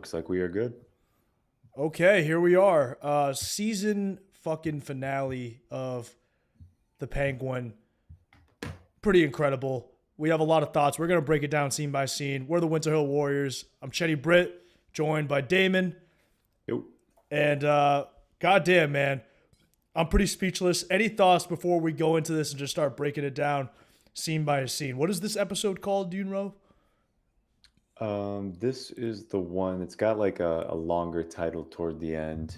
Looks like we are good. Okay, here we are. Season fucking finale of The Penguin. Pretty incredible. We have a lot of thoughts. We're going to break it down scene by scene. We're the Winter Hill Warriors. I'm Chetty Britt, joined by Damon. Yo. And goddamn, man, I'm pretty speechless. Any thoughts before we go into this and just start breaking it down scene by scene? What is this episode called, do you know? This is the one. It's got like a longer title toward the end.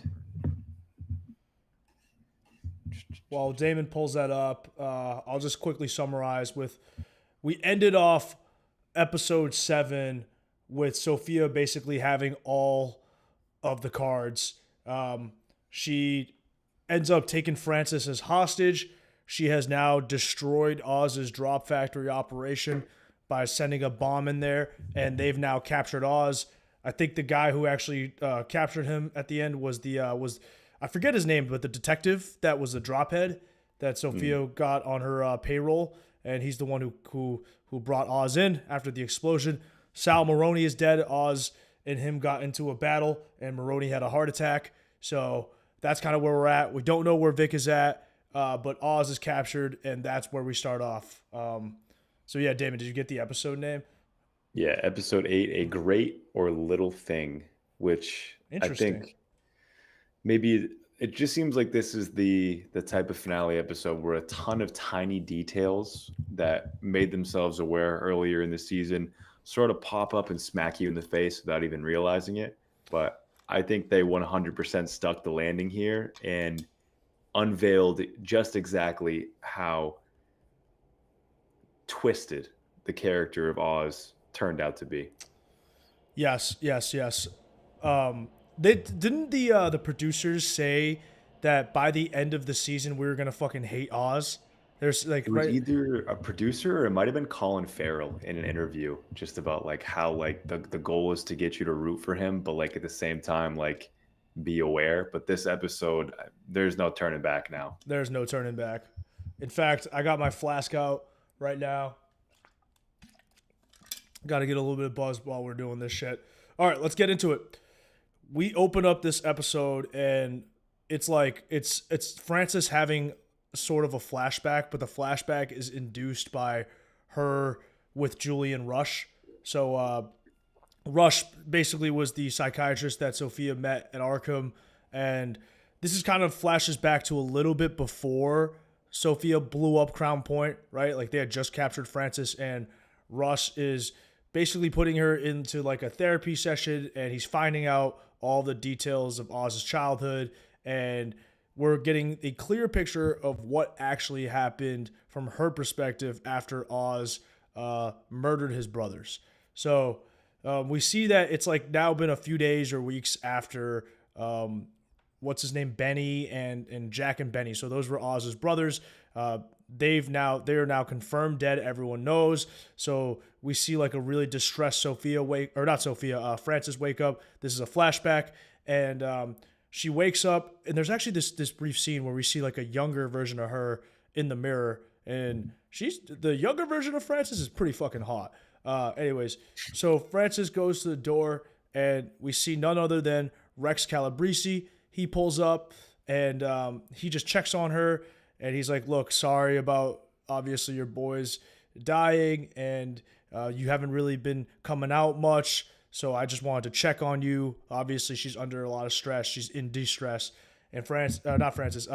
While Damon pulls that up, I'll just quickly summarize with we ended off episode 7 with Sofia basically having all of the cards. She ends up taking Francis as hostage. She has now destroyed Oz's drop factory operation by sending a bomb in there, and they've now captured Oz. I think the guy who actually captured him at the end was the I forget his name, but the detective that was the drophead that Sofia got on her payroll, and he's the one who brought Oz in after the explosion. Sal Maroni is dead. Oz and him got into a battle, and Maroni had a heart attack. So that's kind of where we're at. We don't know where Vic is at, but Oz is captured, and that's where we start off. So yeah, Damon, did you get the episode name? Yeah, episode 8, A Great or Little Thing, which I Interesting. think maybe it just seems like this is the type of finale episode where a ton of tiny details that made themselves aware earlier in the season sort of pop up and smack you in the face without even realizing it. But I think they 100% stuck the landing here and unveiled just exactly how twisted the character of Oz turned out to be. Yes, yes, yes. They didn't the producers say that by the end of the season we were gonna fucking hate Oz. There's like It was right. either a producer or it might have been Colin Farrell in an interview just about like how like the goal is to get you to root for him, but like at the same time, like be aware. But this episode, there's no turning back now. There's no turning back. In fact, I got my flask out right now. Got to get a little bit of buzz while we're doing this shit. All right, let's get into it. We open up this episode and it's like it's Frances having sort of a flashback, but the flashback is induced by her with Julian Rush. So Rush basically was the psychiatrist that Sophia met at Arkham, and this is kind of flashes back to a little bit before Sophia blew up Crown Point, right? Like they had just captured Francis, and Rush is basically putting her into like a therapy session, and he's finding out all the details of Oz's childhood, and we're getting a clear picture of what actually happened from her perspective after Oz murdered his brothers. So we see that it's like now been a few days or weeks after what's his name, Benny and Jack and Benny. So those were Oz's brothers. They are now confirmed dead. Everyone knows. So we see like a really distressed Sophia wake or not Sophia, Frances wake up. This is a flashback, and she wakes up, and there's actually this brief scene where we see like a younger version of her in the mirror, and she's the younger version of Frances is pretty fucking hot. Anyways, so Francis goes to the door, and we see none other than Rex Calabrese. He pulls up, and he just checks on her, and he's like, "Look, sorry about obviously your boys dying, and you haven't really been coming out much. So I just wanted to check on you. Obviously, she's under a lot of stress. She's in distress." And not Francis.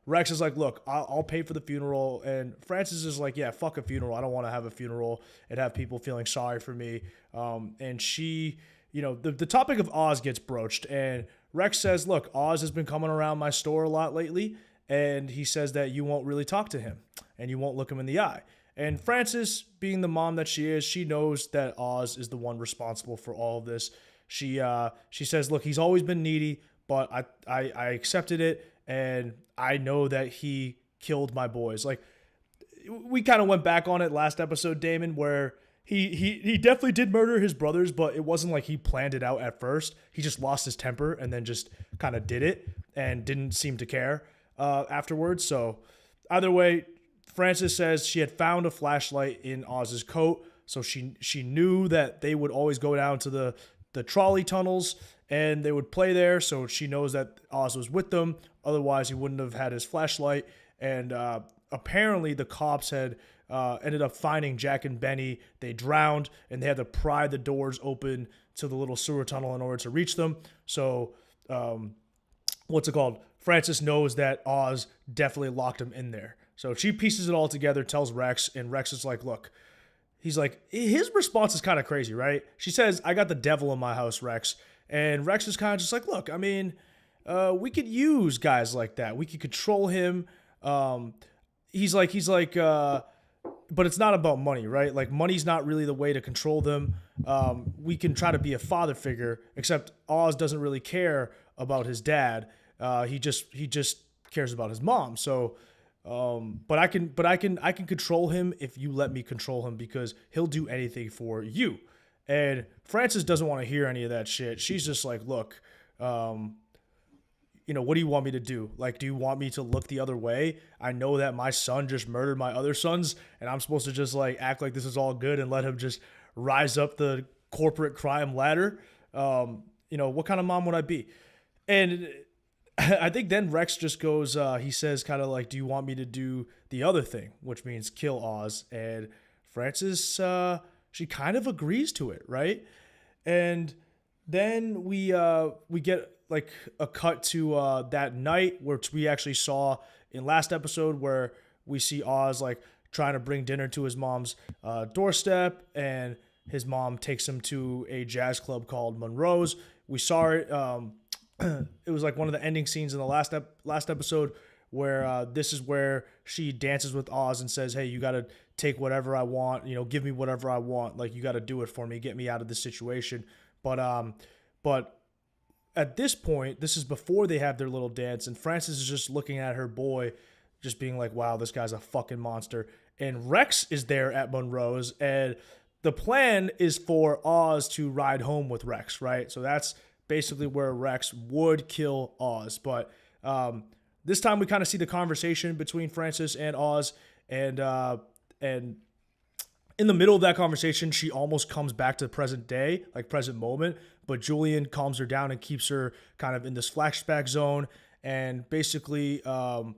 Rex is like, "Look, I'll pay for the funeral." And Francis is like, "Yeah, fuck a funeral. I don't want to have a funeral and have people feeling sorry for me." And she, the topic of Oz gets broached, and Rex says, "Look, Oz has been coming around my store a lot lately, and he says that you won't really talk to him and you won't look him in the eye." And Frances, being the mom that she is, she knows that Oz is the one responsible for all of this. She says, "Look, he's always been needy, but I accepted it, and I know that he killed my boys." Like we kind of went back on it last episode, Damon, where he definitely did murder his brothers, but it wasn't like he planned it out at first. He just lost his temper and then just kind of did it and didn't seem to care afterwards. So either way, Frances says she had found a flashlight in Oz's coat, so she knew that they would always go down to the trolley tunnels, and they would play there. So she knows that Oz was with them. Otherwise, he wouldn't have had his flashlight. And apparently, the cops had ended up finding Jack and Benny. They drowned, and they had to pry the doors open to the little sewer tunnel in order to reach them. So, what's it called? Francis knows that Oz definitely locked him in there. So she pieces it all together, tells Rex, and Rex is like, look, he's like, his response is kind of crazy, right? She says, I got the devil in my house, Rex. And Rex is kind of just like, look, I mean, we could use guys like that. We could control him. He's like, but it's not about money, right? Like money's not really the way to control them. We can try to be a father figure, except Oz doesn't really care about his dad. He just cares about his mom. So, but I can control him if you let me control him because he'll do anything for you. And Frances doesn't want to hear any of that shit. She's just like, look, what do you want me to do? Like, do you want me to look the other way? I know that my son just murdered my other sons, and I'm supposed to just like act like this is all good and let him just rise up the corporate crime ladder. What kind of mom would I be? And I think then Rex just goes, he says kind of like, do you want me to do the other thing? Which means kill Oz. And Frances, she kind of agrees to it, right? And then we get like a cut to that night, which we actually saw in last episode, where we see Oz like trying to bring dinner to his mom's doorstep, and his mom takes him to a jazz club called Monroe's. We saw it. It was like one of the ending scenes in the last episode where this is where she dances with Oz and says, hey, you got to take whatever I want, give me whatever I want. Like, you got to do it for me. Get me out of this situation. But at this point, this is before they have their little dance, and Frances is just looking at her boy, just being like, wow, this guy's a fucking monster. And Rex is there at Monroe's, and the plan is for Oz to ride home with Rex, right? So that's basically where Rex would kill Oz. But this time we kind of see the conversation between Frances and Oz, and in the middle of that conversation, she almost comes back to the present day, like present moment, but Julian calms her down and keeps her kind of in this flashback zone. And basically, the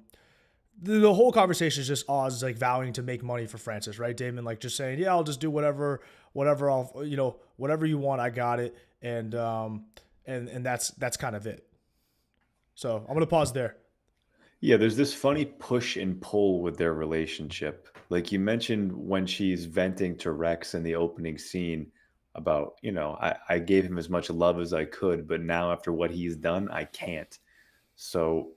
whole conversation is just Oz like vowing to make money for Frances, right, Damon? Like just saying, yeah, I'll just do whatever whatever you want, I got it. And that's kind of it. So I'm gonna pause there. Yeah, there's this funny push and pull with their relationship. Like you mentioned when she's venting to Rex in the opening scene about, I gave him as much love as I could, but now after what he's done, I can't. So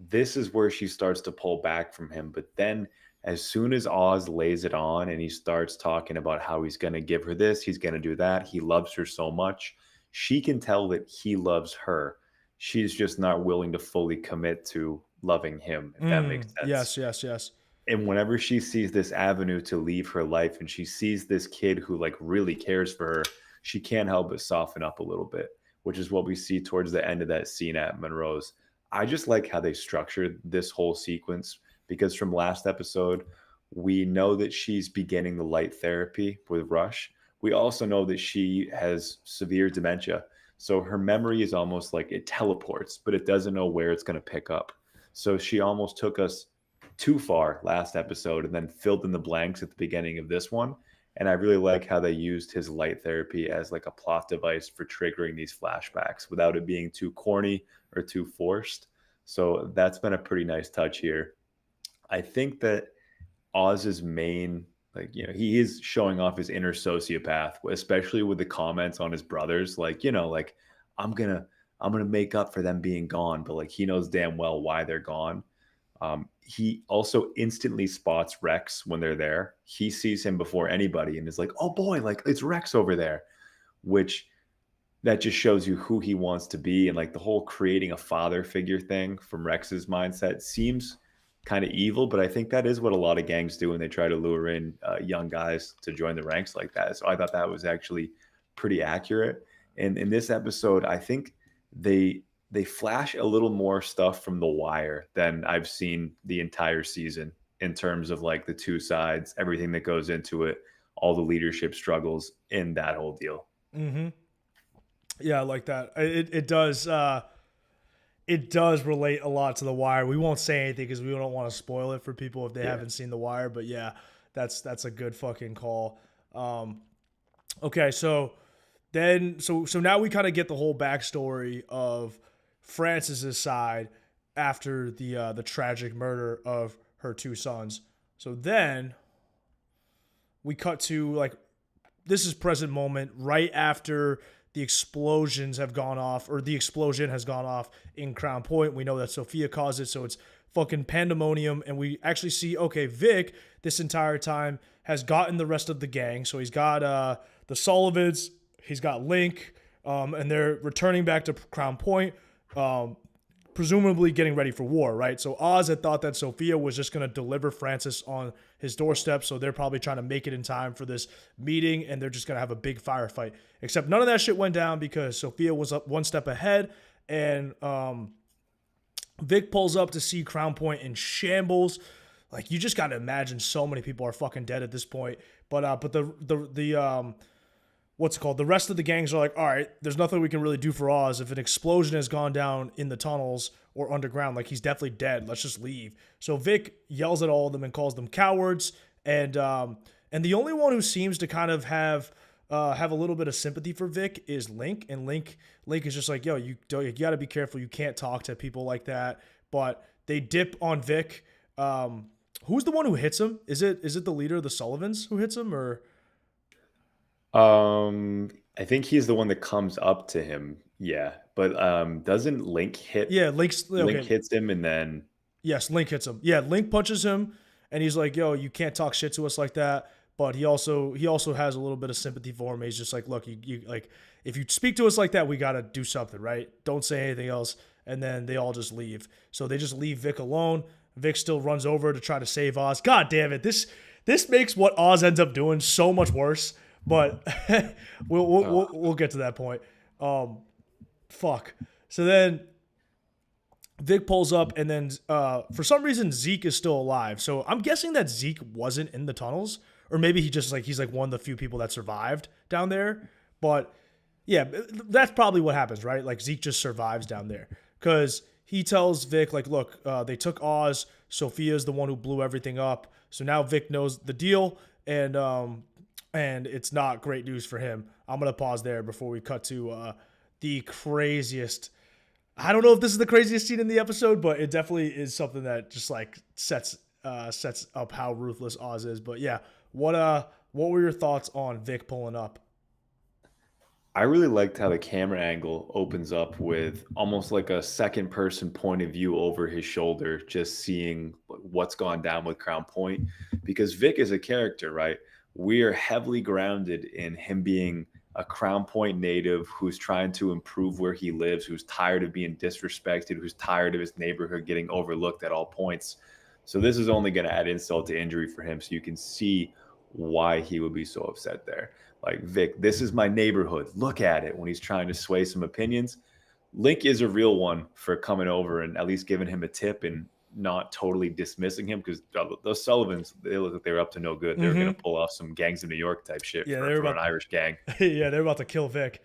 this is where she starts to pull back from him. But then as soon as Oz lays it on and he starts talking about how he's going to give her this, he's going to do that, he loves her so much, she can tell that he loves her. She's just not willing to fully commit to loving him, if that makes sense. Yes, yes, yes. And whenever she sees this avenue to leave her life and she sees this kid who like really cares for her, she can't help but soften up a little bit, which is what we see towards the end of that scene at Monroe's. I just like how they structured this whole sequence because from last episode, we know that she's beginning the light therapy with Rush. We also know that she has severe dementia. So her memory is almost like it teleports, but it doesn't know where it's going to pick up. So she almost took us too far last episode and then filled in the blanks at the beginning of this one. And I really like how they used his light therapy as like a plot device for triggering these flashbacks without it being too corny or too forced. So that's been a pretty nice touch here. I think that Oz's main, like, he is showing off his inner sociopath, especially with the comments on his brothers. Like, like I'm gonna make up for them being gone, but like he knows damn well why they're gone. He also instantly spots Rex when they're there. He sees him before anybody and is like, oh boy, like it's Rex over there, which that just shows you who he wants to be. And like the whole creating a father figure thing from Rex's mindset seems kind of evil, but I think that is what a lot of gangs do when they try to lure in young guys to join the ranks like that. So I thought that was actually pretty accurate. And in this episode, I think they flash a little more stuff from The Wire than I've seen the entire season in terms of like the two sides, everything that goes into it, all the leadership struggles in that whole deal. Mm-hmm. Yeah, I like that. It does relate a lot to The Wire. We won't say anything because we don't want to spoil it for people if they Yeah. haven't seen The Wire. But yeah, that's a good fucking call. Um, okay, so now we kind of get the whole backstory of Francis's side after the tragic murder of her two sons. So then we cut to like this is present moment right after the explosions have gone off, or the explosion has gone off in Crown Point. We know that Sofia caused it, so it's fucking pandemonium. And we actually see, okay, Vic this entire time has gotten the rest of the gang. So he's got the Sullivans, he's got Link, and they're returning back to Crown Point. Presumably getting ready for war, right? So Oz had thought that Sofia was just going to deliver Francis on his doorstep, so they're probably trying to make it in time for this meeting, and they're just going to have a big firefight. Except none of that shit went down because Sofia was up one step ahead, and Vic pulls up to see Crown Point in shambles. Like, you just got to imagine so many people are fucking dead at this point. But the what's it called? The rest of the gangs are like, all right, there's nothing we can really do for Oz. If an explosion has gone down in the tunnels or underground, like he's definitely dead. Let's just leave. So Vic yells at all of them and calls them cowards. And the only one who seems to kind of have a little bit of sympathy for Vic is Link. And Link is just like, yo, you got to be careful. You can't talk to people like that. But they dip on Vic. Who's the one who hits him? Is it the leader of the Sullivans who hits him, or? I think he's the one that comes up to him. Yeah, but doesn't Link hit? Yeah, Link's Link okay. hits him, and then Yes, Link hits him. Yeah, Link punches him, and he's like, "Yo, you can't talk shit to us like that." But he also has a little bit of sympathy for him. He's just like, "Look, you like if you speak to us like that, we gotta do something, right? Don't say anything else." And then they all just leave. So they just leave Vic alone. Vic still runs over to try to save Oz. God damn it! This makes what Oz ends up doing so much worse. But we'll get to that point. Fuck. So then Vic pulls up, and then for some reason Zeke is still alive. So I'm guessing that Zeke wasn't in the tunnels, or maybe he's like one of the few people that survived down there. But yeah, that's probably what happens, right? Like Zeke just survives down there because he tells Vic like, look, they took Oz. Sophia's the one who blew everything up. So now Vic knows the deal, and it's not great news for him. I'm gonna pause there before we cut to the craziest. I don't know if this is the craziest scene in the episode, but it definitely is something that just like sets up how ruthless Oz is. But yeah, what were your thoughts on Vic pulling up? I really liked how the camera angle opens up with almost like a second person point of view over his shoulder, just seeing what's gone down with Crown Point. Because Vic is a character, right? We are heavily grounded in him being a Crown Point native who's trying to improve where he lives, who's tired of being disrespected, who's tired of his neighborhood getting overlooked at all points. So this is only going to add insult to injury for him. So you can see why he would be so upset there. Like, Vic, this is my neighborhood. Look at it, when he's trying to sway some opinions. Link is a real one for coming over and at least giving him a tip and not totally dismissing him, because those Sullivans, they look like they were up to no good. They were going to pull off some Gangs of New York type shit Yeah, for an Irish gang. yeah, they're about to kill Vic.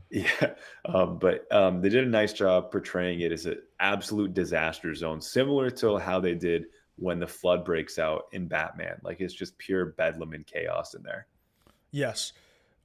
Yeah, but they did a nice job portraying it as an absolute disaster zone, similar to how they did when the flood breaks out in Batman. Like, it's just pure bedlam and chaos in there. Yes.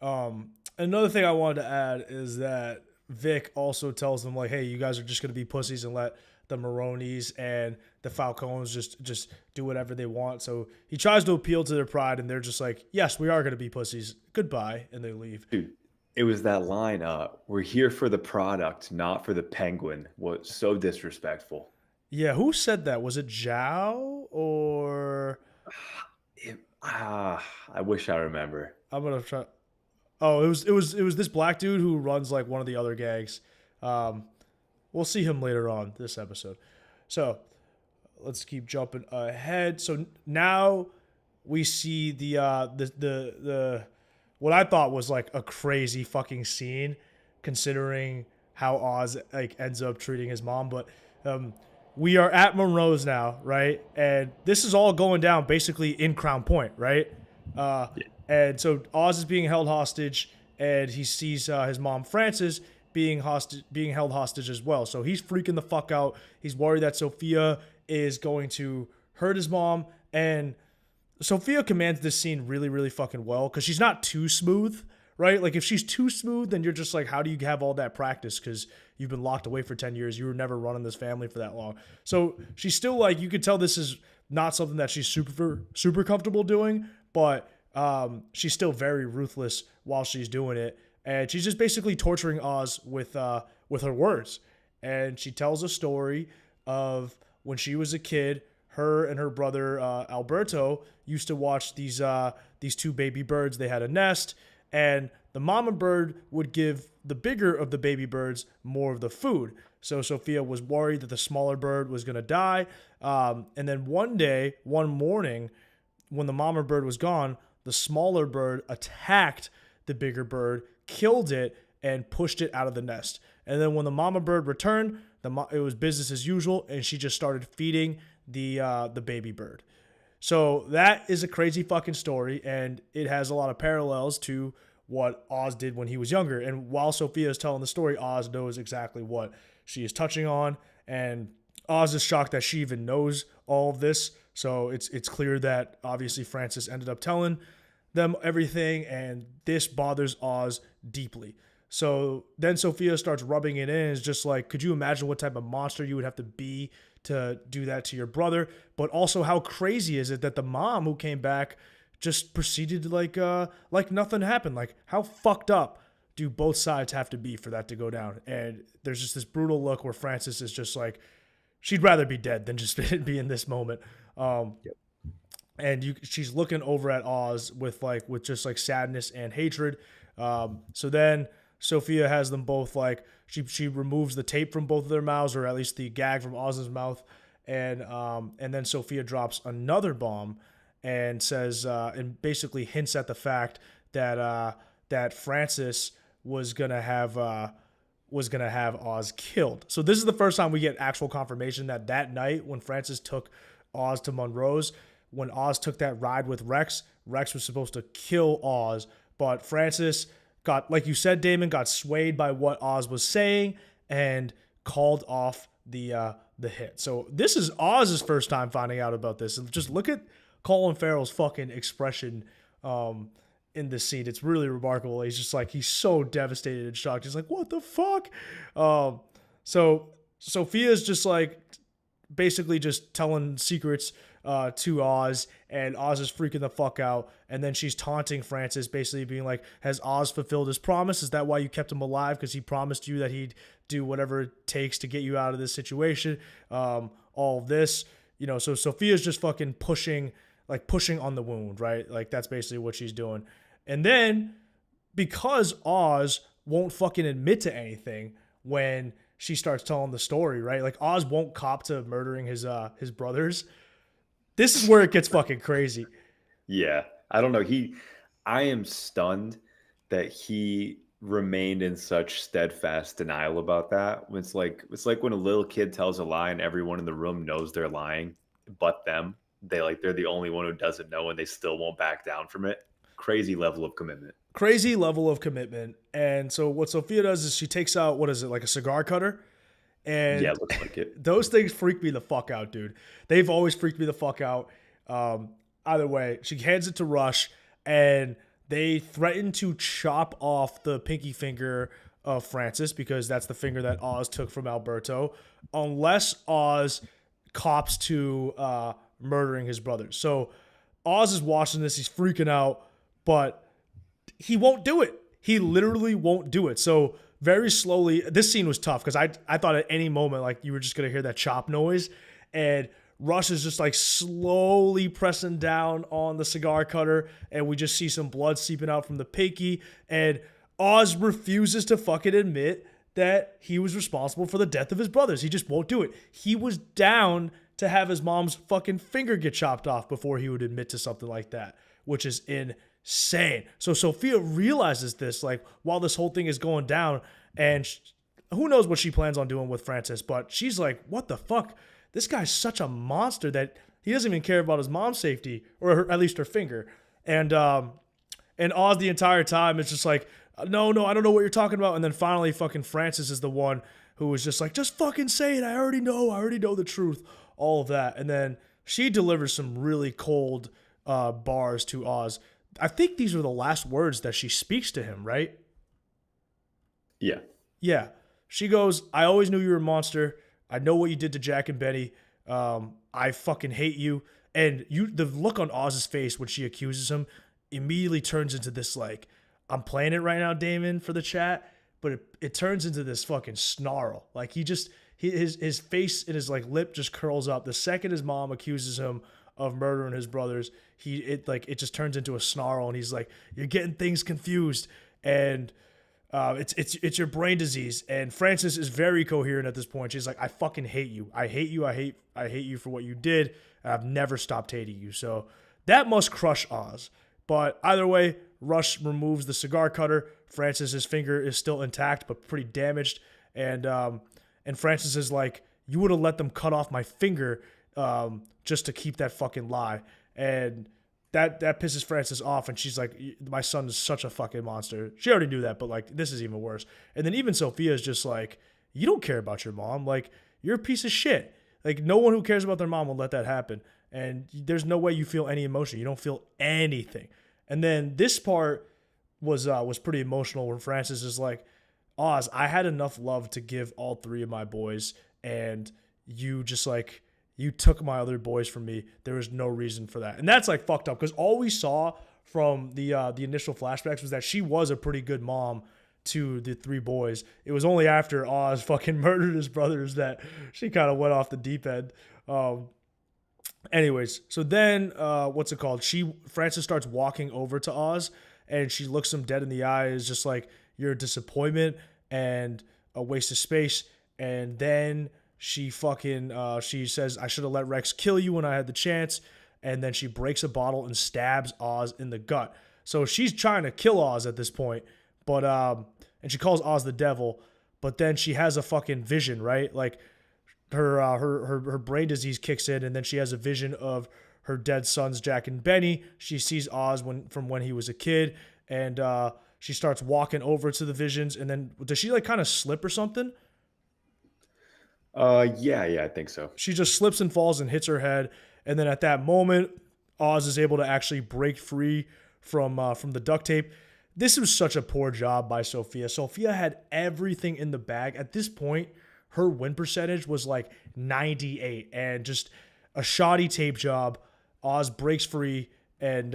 Another thing I wanted to add is that Vic also tells them like, "Hey, you guys are just gonna be pussies and let the Maronis and the Falcones just do whatever they want." So he tries to appeal to their pride, and they're just like, "Yes, we are gonna be pussies. Goodbye," and they leave. Dude, it was that line, "We're here for the product, not for the penguin," was so disrespectful. Yeah, who said that? Was it Zhao or? I wish I remember. I'm gonna try. Oh, it was this black dude who runs like one of the other gangs. Um, we'll see him later on this episode. So let's keep jumping ahead. So now we see the what I thought was like a crazy fucking scene, considering how Oz like ends up treating his mom. But we are at Monroe's now, right? And this is all going down basically in Crown Point, right? And so Oz is being held hostage, and he sees his mom Frances being held hostage as well. So he's freaking the fuck out. He's worried that Sofia is going to hurt his mom, and Sofia commands this scene really, really fucking well because she's not too smooth, right? Like if she's too smooth, then you're just like, how do you have all that practice? Because you've been locked away for 10 years. You were never running this family for that long. So she's still like, you could tell this is not something that she's super comfortable doing, but she's still very ruthless while she's doing it. And she's just basically torturing Oz with her words. And she tells a story of when she was a kid, her and her brother Alberto used to watch these two baby birds. They had a nest, and the mama bird would give the bigger of the baby birds more of the food. So Sofia was worried that the smaller bird was going to die. And then one morning, when the mama bird was gone, the smaller bird attacked the bigger bird, killed it, and pushed it out of the nest. And then when the mama bird returned, it was business as usual, and she just started feeding the baby bird. So that is a crazy fucking story, and it has a lot of parallels to what Oz did when he was younger. And while Sofia is telling the story, Oz knows exactly what she is touching on, and Oz is shocked that she even knows all of this. So it's clear that obviously Francis ended up telling them everything, and this bothers Oz deeply. So then Sofia starts rubbing it in. It's just like, could you imagine what type of monster you would have to be to do that to your brother? But also, how crazy is it that the mom who came back just proceeded like nothing happened? Like, how fucked up do both sides have to be for that to go down? And there's just this brutal look where Francis is just like, she'd rather be dead than just be in this moment. Yep. And she's looking over at Oz with just like sadness and hatred. So then Sofia has them both like, she removes the tape from both of their mouths, or at least the gag from Oz's mouth, and then Sofia drops another bomb and says and basically hints at the fact that Francis was gonna have Oz killed. So this is the first time we get actual confirmation that night when Francis took Oz to Monroe's, when Oz took that ride with Rex was supposed to kill Oz, but Francis got, like you said, Damon, got swayed by what Oz was saying and called off the hit. So this is Oz's first time finding out about this. And just look at Colin Farrell's fucking expression in this scene. It's really remarkable. He's just like, he's so devastated and shocked. He's like, what the fuck? So Sophia's just like basically just telling secrets to Oz, and Oz is freaking the fuck out. And then she's taunting Francis, basically being like, has Oz fulfilled his promise? Is that why you kept him alive? Because he promised you that he'd do whatever it takes to get you out of this situation. All of this, so Sophia's just fucking pushing on the wound, right? Like, that's basically what she's doing. And then because Oz won't fucking admit to anything when she starts telling the story, right? Like, Oz won't cop to murdering his brothers. This is where it gets fucking crazy. Yeah. I don't know. I am stunned that he remained in such steadfast denial about that. It's like when a little kid tells a lie and everyone in the room knows they're lying, but them. They're the only one who doesn't know, and they still won't back down from it. Crazy level of commitment. Crazy level of commitment. And so what Sofia does is she takes out, what is it, like a cigar cutter? And yeah, it looks like it. Those things freak me the fuck out, dude. They've always freaked me the fuck out. Either way, she hands it to Rush, and they threaten to chop off the pinky finger of Francis, because that's the finger that Oz took from Alberto, unless Oz cops to murdering his brothers. So Oz is watching this. He's freaking out, but he won't do it. He literally won't do it. So very slowly, this scene was tough because I thought at any moment, like, you were just going to hear that chop noise, and Rush is just like slowly pressing down on the cigar cutter, and we just see some blood seeping out from the pinky, and Oz refuses to fucking admit that he was responsible for the death of his brothers. He just won't do it. He was down to have his mom's fucking finger get chopped off before he would admit to something like that, which is insane. So Sofia realizes this, like, while this whole thing is going down, and who knows what she plans on doing with Francis, but she's like, what the fuck? This guy's such a monster that he doesn't even care about his mom's safety, or at least her finger. And Oz the entire time is just like, No, no, I don't know what you're talking about. And then finally, fucking Francis is the one who was just like, just fucking say it. I already know the truth. All of that. And then she delivers some really cold bars to Oz. I think these are the last words that she speaks to him, right? Yeah. Yeah. She goes, I always knew you were a monster. I know what you did to Jack and Benny. I fucking hate you. And the look on Oz's face when she accuses him immediately turns into this like, I'm playing it right now, Damon, for the chat, but it turns into this fucking snarl. Like his face and his like lip just curls up. The second his mom accuses him of murdering his brothers, it just turns into a snarl, and he's like, "You're getting things confused," and it's your brain disease. And Frances is very coherent at this point. She's like, I fucking hate you. I hate you. I hate you for what you did. And I've never stopped hating you. So that must crush Oz. But either way, Rush removes the cigar cutter. Francis's finger is still intact, but pretty damaged. And Francis is like, you would have let them cut off my finger just to keep that fucking lie. And that pisses Frances off, and she's like, my son is such a fucking monster. She already knew that, but like, this is even worse. And then even Sophia is just like, you don't care about your mom. Like, you're a piece of shit. Like, no one who cares about their mom will let that happen. And there's no way you feel any emotion. You don't feel anything. And then this part was pretty emotional, where Frances is like, Oz, I had enough love to give all three of my boys, and you just like, you took my other boys from me. There was no reason for that. And that's like fucked up, because all we saw from the initial flashbacks was that she was a pretty good mom to the three boys. It was only after Oz fucking murdered his brothers that she kind of went off the deep end. Anyways, so then what's it called? Frances starts walking over to Oz, and she looks him dead in the eye. Is just like, you're a disappointment and a waste of space. And then she says, I should have let Rex kill you when I had the chance. And then she breaks a bottle and stabs Oz in the gut. So she's trying to kill Oz at this point, but and she calls Oz the devil. But then she has a fucking vision, right? Like her brain disease kicks in, and then she has a vision of her dead sons, Jack and Benny. She sees Oz from when he was a kid, and she starts walking over to the visions. And then does she like kind of slip or something? Yeah, I think so. She just slips and falls and hits her head. And then at that moment, Oz is able to actually break free from the duct tape. This was such a poor job by Sofia. Sofia had everything in the bag. At this point, her win percentage was like 98, and just a shoddy tape job. Oz breaks free, and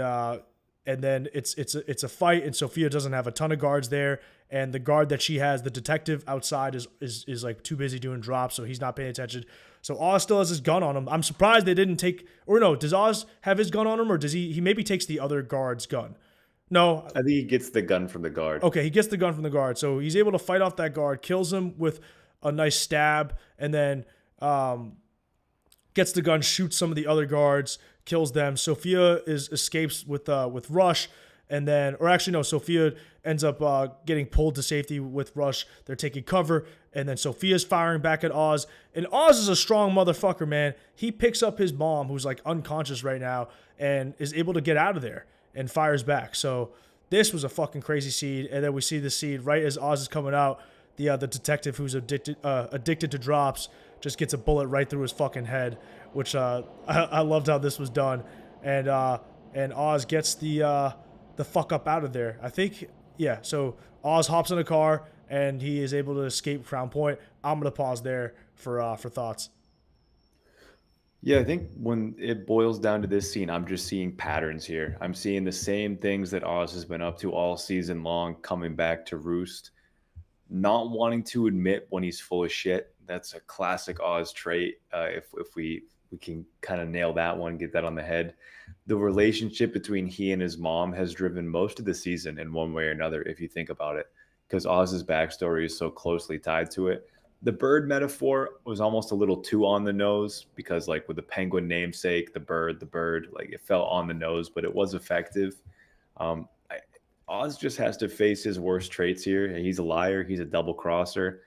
then it's a fight, and Sofia doesn't have a ton of guards there, and the guard that she has, the detective outside, is like too busy doing drops, so he's not paying attention. So Oz still has his gun on him. I'm surprised they didn't take, or no, does Oz have his gun on him, or does he maybe takes the other guard's gun? No. I think he gets the gun from the guard. Okay, he gets the gun from the guard, so he's able to fight off that guard, kills him with a nice stab, and then gets the gun, shoots some of the other guards, kills them. Sofia escapes with Rush, and then, or actually no, Sofia ends up getting pulled to safety with Rush. They're taking cover, and then Sofia's firing back at Oz. And Oz is a strong motherfucker, man. He picks up his mom, who's like unconscious right now, and is able to get out of there and fires back. So this was a fucking crazy scene. And then we see the scene right as Oz is coming out. The detective who's addicted to drops just gets a bullet right through his fucking head, which I loved how this was done. And Oz gets the fuck up out of there. I think, yeah. So Oz hops in a car and he is able to escape Crown Point. I'm gonna pause there for thoughts. Yeah, I think when it boils down to this scene, I'm just seeing patterns here. I'm seeing the same things that Oz has been up to all season long coming back to roost. Not wanting to admit when he's full of shit. That's a classic Oz trait. If we can kind of nail that one, get that on the head. The relationship between he and his mom has driven most of the season in one way or another, if you think about it, because Oz's backstory is so closely tied to it. The bird metaphor was almost a little too on the nose because, like, with the penguin namesake, the bird, like it felt on the nose, but it was effective. Oz just has to face his worst traits here. He's a liar. He's a double crosser.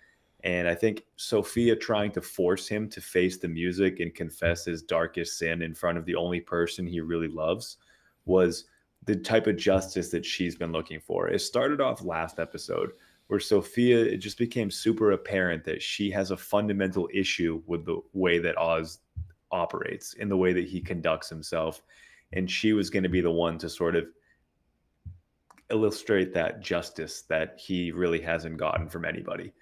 And I think Sophia trying to force him to face the music and confess his darkest sin in front of the only person he really loves was the type of justice that she's been looking for. It started off last episode where Sophia, it just became super apparent that she has a fundamental issue with the way that Oz operates, in the way that he conducts himself. And she was going to be the one to sort of illustrate that justice that he really hasn't gotten from anybody.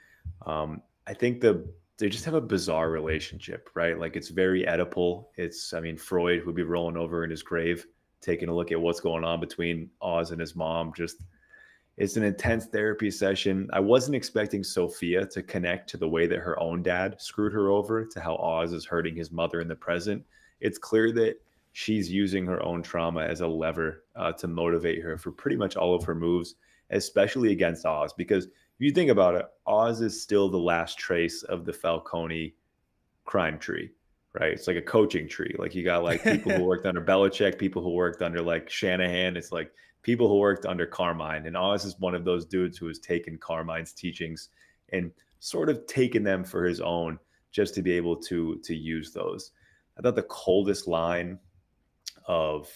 I think they just have a bizarre relationship, right? Like it's very Oedipal. I mean, Freud would be rolling over in his grave, taking a look at what's going on between Oz and his mom. Just it's an intense therapy session. I wasn't expecting Sophia to connect to the way that her own dad screwed her over, to how Oz is hurting his mother in the present. It's clear that she's using her own trauma as a lever to motivate her for pretty much all of her moves, especially against Oz. Because if you think about it, Oz is still the last trace of the Falcone crime tree, right? It's like a coaching tree. Like you got like people who worked under Belichick, people who worked under like Shanahan. It's like people who worked under Carmine. And Oz is one of those dudes who has taken Carmine's teachings and sort of taken them for his own, just to be able to use those. I thought the coldest line of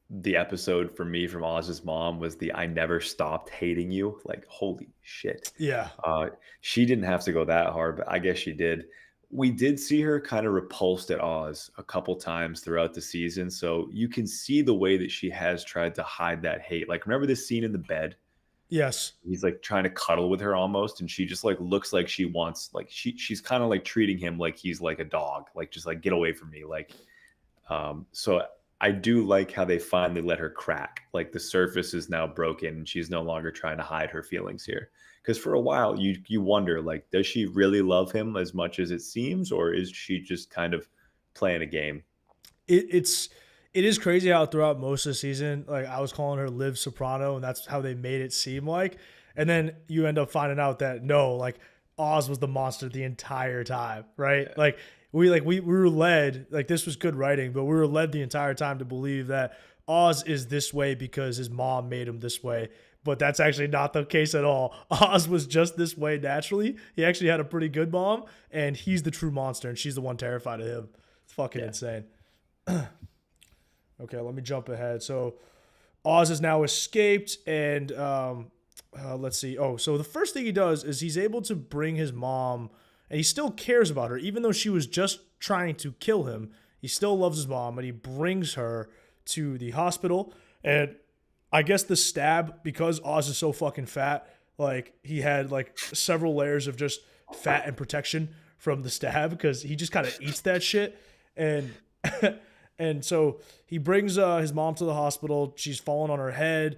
the episode for me from Oz's mom was the "I never stopped hating you." Like, holy shit. Yeah. Uh, she didn't have to go that hard, but I guess she did. We did see her kind of repulsed at Oz a couple times throughout the season, so you can see the way that she has tried to hide that hate. Like, remember this scene in the bed? Yes. He's like trying to cuddle with her almost, and she just like looks like she wants, like she's kind of like treating him like he's like a dog, like just like get away from me, like so I do like how they finally let her crack. Like the surface is now broken and she's no longer trying to hide her feelings here. Because for a while you wonder, like, does she really love him as much as it seems, or is she just kind of playing a game? It's it is crazy how throughout most of the season, like I was calling her Liv Soprano, and that's how they made it seem like. And then you end up finding out that no, like Oz was the monster the entire time, right? We were led, like this was good writing, but we were led the entire time to believe that Oz is this way because his mom made him this way. But that's actually not the case at all. Oz was just this way naturally. He actually had a pretty good mom, and he's the true monster, and she's the one terrified of him. It's fucking Yeah. insane. Okay, let me jump ahead. So Oz has now escaped, and let's see. Oh, so the first thing he does is he's able to bring his mom, and he still cares about her, even though she was just trying to kill him. He still loves his mom, and he brings her to the hospital. And I guess the stab, because Oz is so fucking fat, like he had like several layers of just fat and protection from the stab because he just kind of eats that shit. And and so he brings his mom to the hospital. She's fallen on her head.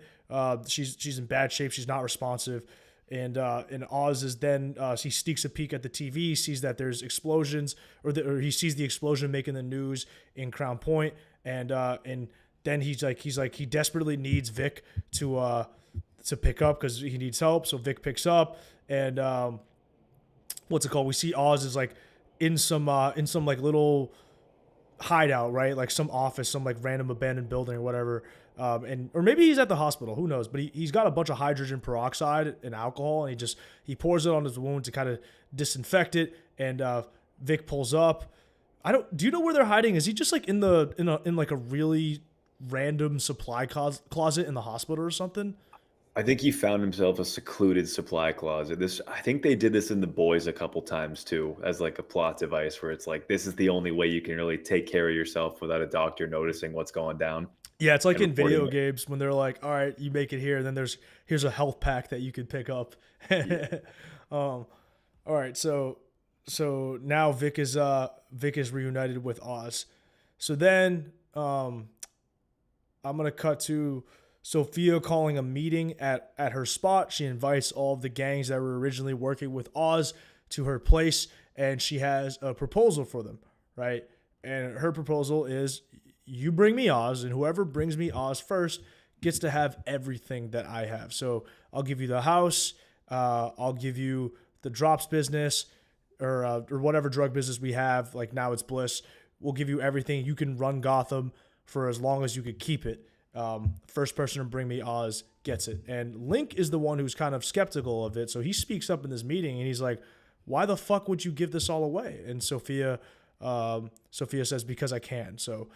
She's in bad shape. She's not responsive. And Oz is then he sneaks a peek at the TV, sees that there's explosions, or he sees the explosion making the news in Crown Point, and then he's like he desperately needs Vic to pick up because he needs help. So Vic picks up, and what's it called? We see Oz is like in some like little hideout, right? Like some office, some like random abandoned building or whatever. And or maybe he's at the hospital, who knows? But he's got a bunch of hydrogen peroxide and alcohol, and he pours it on his wound to kind of disinfect it. And Vic pulls up. Do you know where they're hiding? Is he just like in like a really random supply closet in the hospital or something? I think he found himself a secluded supply closet. I think they did this in The Boys a couple times too, as like a plot device where it's like, this is the only way you can really take care of yourself without a doctor noticing what's going down Yeah, it's like and in reporting video it. games when they're like, "All right, you make it here," and then here's a health pack that you can pick up. Yeah. All right, so now Vic is reunited with Oz. So then I'm gonna cut to Sophia calling a meeting at her spot. She invites all of the gangs that were originally working with Oz to her place, and she has a proposal for them, right? And her proposal is, you bring me Oz, and whoever brings me Oz first gets to have everything that I have. So I'll give you the house, I'll give you the drops business, or whatever drug business we have. Like now it's Bliss. We'll give you everything. You can run Gotham for as long as you could keep it. First person to bring me Oz gets it. And Link is the one who's kind of skeptical of it. So he speaks up in this meeting and he's like, why the fuck would you give this all away? And Sophia says, because I can. So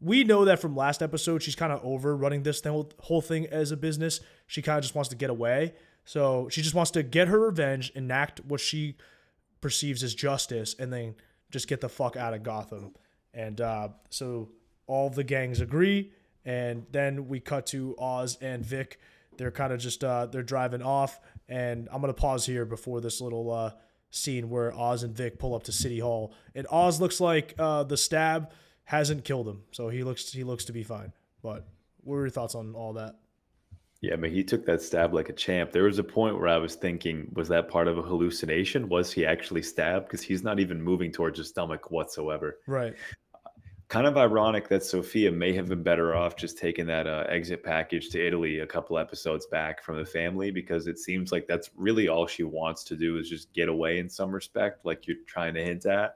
we know that from last episode, she's kind of over running this whole thing as a business. She kind of just wants to get away. So she just wants to get her revenge, enact what she perceives as justice, and then just get the fuck out of Gotham. And so all the gangs agree, and then we cut to Oz and Vic. They're kind of just they're driving off, and I'm gonna pause here before this little scene where Oz and Vic pull up to City Hall, and Oz looks like the stab hasn't killed him, so he looks to be fine. But what were your thoughts on all that? Yeah, I mean, he took that stab like a champ. There was a point where I was thinking, was that part of a hallucination? Was he actually stabbed? Because he's not even moving towards his stomach whatsoever. Right. Kind of ironic that Sofia may have been better off just taking that exit package to Italy a couple episodes back from the family, because it seems like that's really all she wants to do is just get away in some respect, like you're trying to hint at.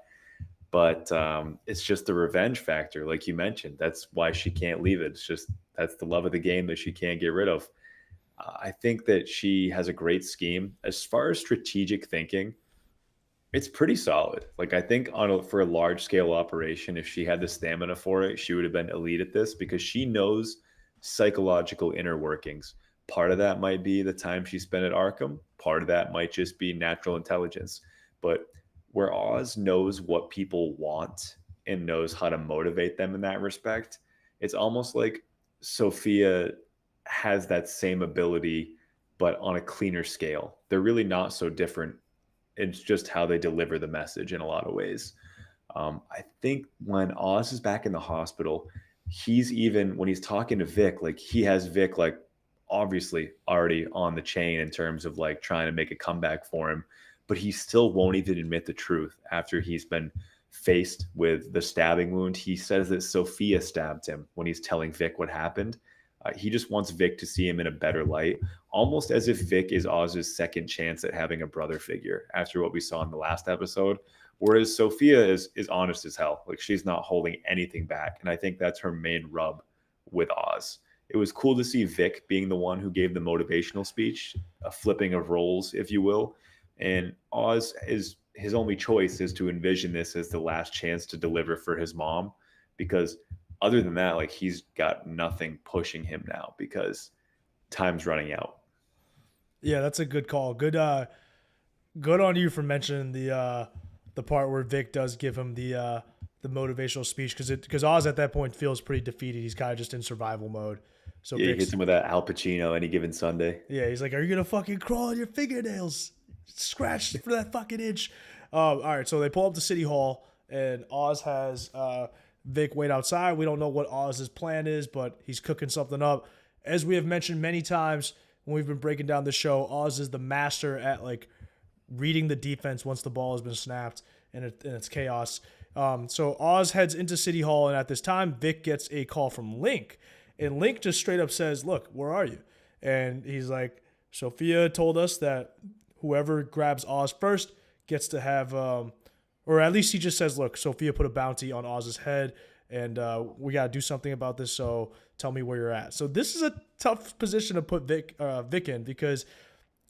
But it's just the revenge factor, like you mentioned. That's why she can't leave it. It's just that's the love of the game that she can't get rid of. I think that she has a great scheme. As far as strategic thinking, it's pretty solid. Like I think for a large scale operation, if she had the stamina for it, she would have been elite at this because she knows psychological inner workings. Part of that might be the time she spent at Arkham. Part of that might just be natural intelligence. But where Oz knows what people want and knows how to motivate them in that respect, it's almost like Sophia has that same ability, but on a cleaner scale. They're really not so different. It's just how they deliver the message in a lot of ways. I think when Oz is back in the hospital, when he's talking to Vic, like he has Vic like obviously already on the chain in terms of like trying to make a comeback for him, but he still won't even admit the truth after he's been faced with the stabbing wound. He says that Sophia stabbed him when he's telling Vic what happened. He just wants Vic to see him in a better light, almost as if Vic is Oz's second chance at having a brother figure after what we saw in the last episode. Whereas Sophia is honest as hell. Like she's not holding anything back. And I think that's her main rub with Oz. It was cool to see Vic being the one who gave the motivational speech, a flipping of roles, if you will. And Oz is his only choice is to envision this as the last chance to deliver for his mom, because other than that, like he's got nothing pushing him now because time's running out. Yeah, that's a good call. Good on you for mentioning the part where Vic does give him the motivational speech, because Oz at that point feels pretty defeated. He's kind of just in survival mode. So Yeah, he hits him with that Al Pacino any given Sunday. Yeah, he's like, "Are you gonna fucking crawl on your fingernails, scratch for that fucking itch?" All right, so they pull up to City Hall, and Oz has Vic wait outside. We don't know what Oz's plan is, but he's cooking something up. As we have mentioned many times when we've been breaking down the show, Oz is the master at like reading the defense once the ball has been snapped and it's chaos. So Oz heads into City Hall, and at this time, Vic gets a call from Link, and Link just straight up says, "Look, where are you?" And he's like, "Sophia told us that whoever grabs Oz first gets to have." Or at least he just says, "Look, Sophia put a bounty on Oz's head, and we got to do something about this, so tell me where you're at." So this is a tough position to put Vic in, because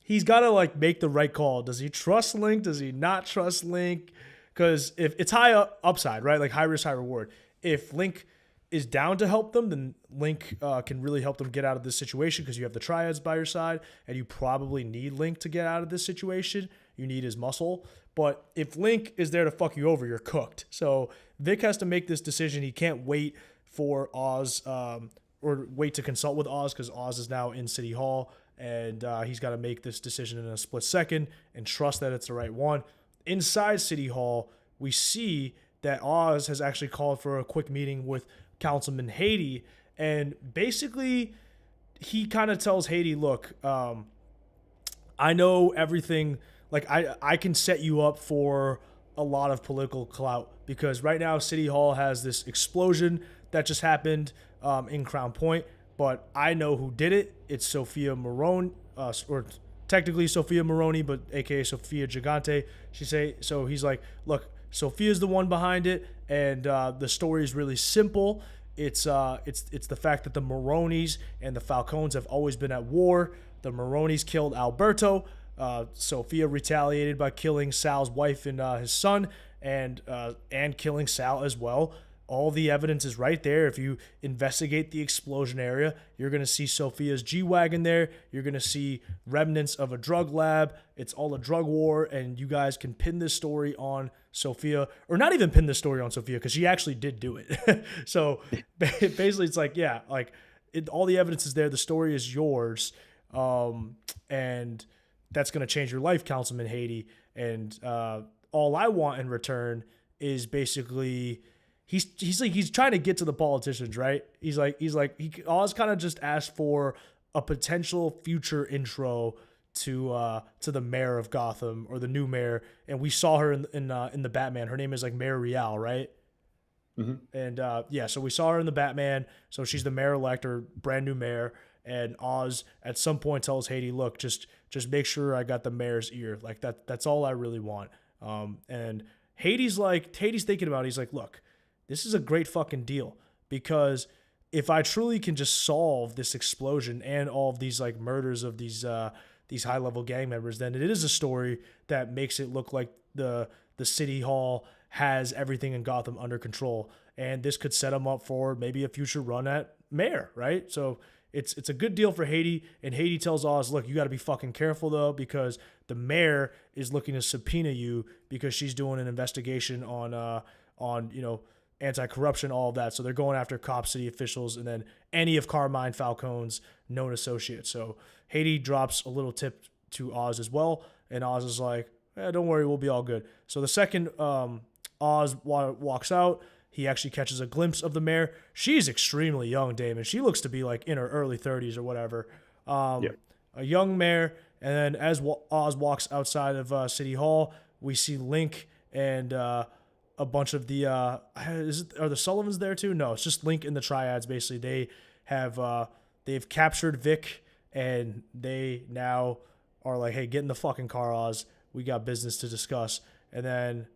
he's got to like make the right call. Does he trust Link? Does he not trust Link? Because if it's high upside, right? Like high risk, high reward. If Link is down to help them, then Link can really help them get out of this situation, because you have the triads by your side, and you probably need Link to get out of this situation. You need his muscle. But if Link is there to fuck you over, you're cooked. So Vic has to make this decision. He can't wait for Oz or wait to consult with Oz, because Oz is now in City Hall, and he's got to make this decision in a split second and trust that it's the right one. Inside City Hall, we see that Oz has actually called for a quick meeting with Councilman Hady, and basically he kind of tells Hady, "Look, I know everything. Like I can set you up for a lot of political clout, because right now City Hall has this explosion that just happened in Crown Point, but I know who did it. It's Sophia Moroni, or technically Sophia Moroni, but aka Sofia Gigante." So he's like, "Look, Sophia's the one behind it, and the story is really simple. It's the fact that the Moronis and the Falcones have always been at war. The Moronis killed Alberto. Sophia retaliated by killing Sal's wife and his son, and killing Sal as well. all the evidence is right there. If you investigate the explosion area, you're going to see Sofia's G-Wagon there. You're going to see remnants of a drug lab. It's all a drug war, and you guys can pin this story on Sofia, or not even pin this story on Sofia, because she actually did do it. So basically, it's like, yeah, like all the evidence is there. The story is yours, and that's going to change your life, Councilman Hady. And all I want in return is basically he's trying to get to the politicians, right? Oz kind of just asked for a potential future intro to the mayor of Gotham, or the new mayor, and we saw her in the Batman. Her name is like Mayor Real, right? Hmm. And yeah, so we saw her in the Batman. So she's the mayor elect, or brand new mayor. And Oz at some point tells Hady, "Look, just make sure I got the mayor's ear. Like that's all I really want." And Hady's thinking about it. He's like, "Look, this is a great fucking deal, because if I truly can just solve this explosion and all of these like murders of these high level gang members, then it is a story that makes it look like the city hall has everything in Gotham under control, and this could set him up for maybe a future run at mayor, right?" So it's a good deal for Hady, and Hady tells Oz, "Look, you got to be fucking careful though, because the mayor is looking to subpoena you because she's doing an investigation on anti-corruption, all of that. So they're going after cops, city officials, and then any of Carmine Falcone's known associates." So Hady drops a little tip to Oz as well, and Oz is like, "Don't worry, we'll be all good." So the second Oz walks out, he actually catches a glimpse of the mayor. She's extremely young, Damon. She looks to be like in her early 30s or whatever. Yeah. A young mayor. And then as Oz walks outside of City Hall, we see Link and a bunch of the are the Sullivans there too? No, it's just Link and the Triads. Basically, they've captured Vic, and they now are like, "Hey, get in the fucking car, Oz. We got business to discuss." And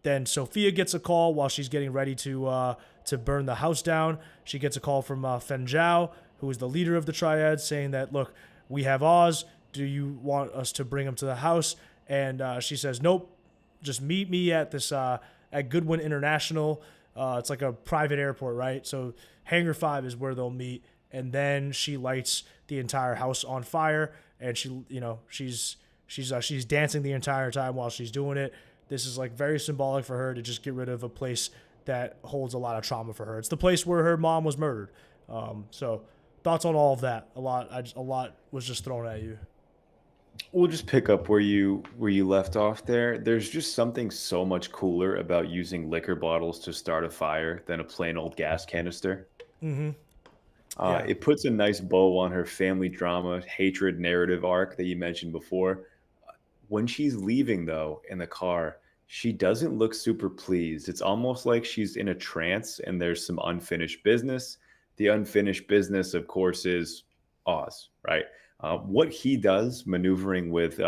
then Sofia gets a call while she's getting ready to burn the house down. She gets a call from Fen Zhao, who is the leader of the Triads, saying that, "Look, we have Oz. Do you want us to bring him to the house?" And she says, "Nope. Just meet me at this at Goodwin International. It's like a private airport, right? So Hangar 5 is where they'll meet." And then she lights the entire house on fire, and she's dancing the entire time while she's doing it. This is like very symbolic for her to just get rid of a place that holds a lot of trauma for her. It's the place where her mom was murdered. So thoughts on all of that? A lot was just thrown at you. We'll just pick up where you left off there. There's just something so much cooler about using liquor bottles to start a fire than a plain old gas canister. Mm-hmm. Yeah. It puts a nice bow on her family drama, hatred narrative arc that you mentioned before. When she's leaving, though, in the car, she doesn't look super pleased. It's almost like she's in a trance and there's some unfinished business. The unfinished business, of course, is Oz, right? What he does, maneuvering with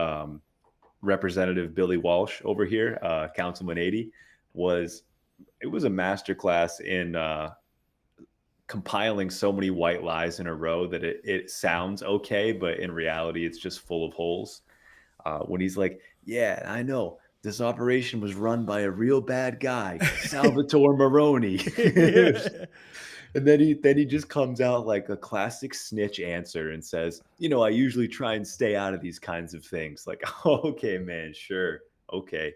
Representative Billy Walsh over here, Councilman Hady, was it was a masterclass in compiling so many white lies in a row that it sounds okay, but in reality, it's just full of holes. When he's like, "Yeah, I know this operation was run by a real bad guy, Salvatore Maroni." Yeah. And then he just comes out like a classic snitch answer and says, "I usually try and stay out of these kinds of things." Like, okay, man, sure, okay.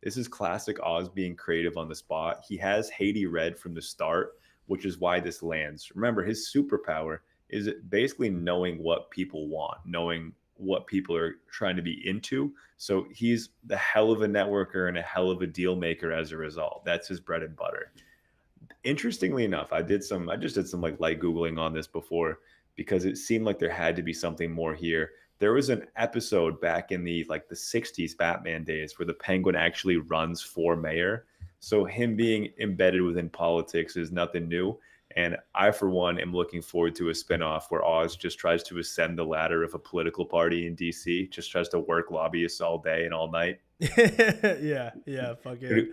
This is classic Oz being creative on the spot. He has Haiti read from the start, which is why this lands. Remember, his superpower is basically knowing what people want, knowing what people are trying to be into. So he's the hell of a networker and a hell of a deal maker as a result. That's his bread and butter. Interestingly enough, I just did some like light Googling on this before because it seemed like there had to be something more here. There was an episode back in the 60s Batman days where the Penguin actually runs for mayor. So him being embedded within politics is nothing new. And I, for one, am looking forward to a spinoff where Oz just tries to ascend the ladder of a political party in DC, just tries to work lobbyists all day and all night. Yeah, fucking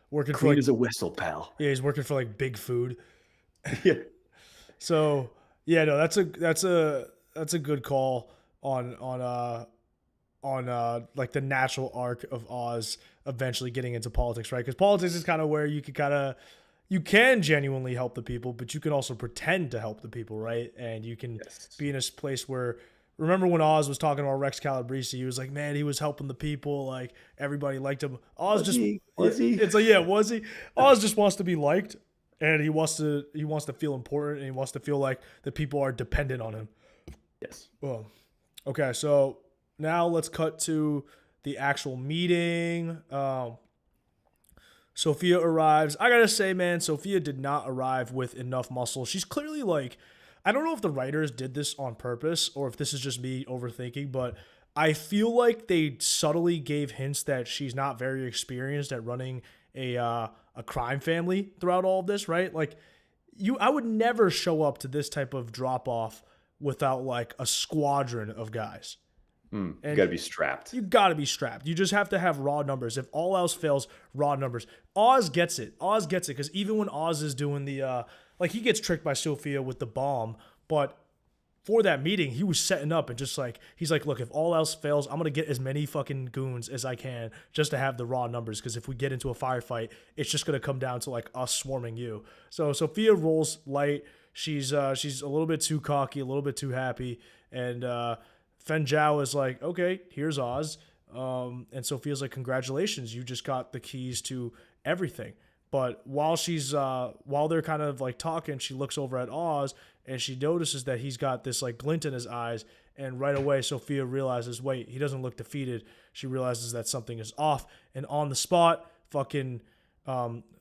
working for Clean like, as a whistle, pal. yeah, he's working for like big food. Yeah. So yeah, no, that's a good call on like the natural arc of Oz eventually getting into politics, right? Because politics is kind of where you can genuinely help the people, but you can also pretend to help the people, right? And you can Yes. be in a place where, remember when Oz was talking about Rex Calabrese, he was like, man, he was helping the people, like everybody liked him. Oz Was just, he? Was he? it's like, yeah, was he? Oz just wants to be liked, and he wants to feel important, and he wants to feel like the people are dependent on him. Yes. Well, okay, so now let's cut to the actual meeting. Sofia arrives. I gotta say, man, Sofia did not arrive with enough muscle. She's clearly like, I don't know if the writers did this on purpose or if this is just me overthinking, but I feel like they subtly gave hints that she's not very experienced at running a crime family throughout all of this, right? Like, I would never show up to this type of drop off without like a squadron of guys. You And got to be strapped. you got to be strapped. You just have to have raw numbers. If all else fails, raw numbers. Oz gets it. Oz gets it because even when Oz is doing the like he gets tricked by Sophia with the bomb, but for that meeting, he was setting up and just like he's like, look, if all else fails, I'm gonna get as many fucking goons as I can just to have the raw numbers. Because if we get into a firefight, it's just gonna come down to like us swarming you. So Sophia rolls light. She's a little bit too cocky, a little bit too happy, and Fen Zhao is like, okay, here's Oz. And Sophia's like, congratulations, you just got the keys to everything. But while they're kind of like talking, she looks over at Oz and she notices that he's got this like glint in his eyes. And right away, Sophia realizes, wait, he doesn't look defeated. She realizes that something is off. And on the spot, fucking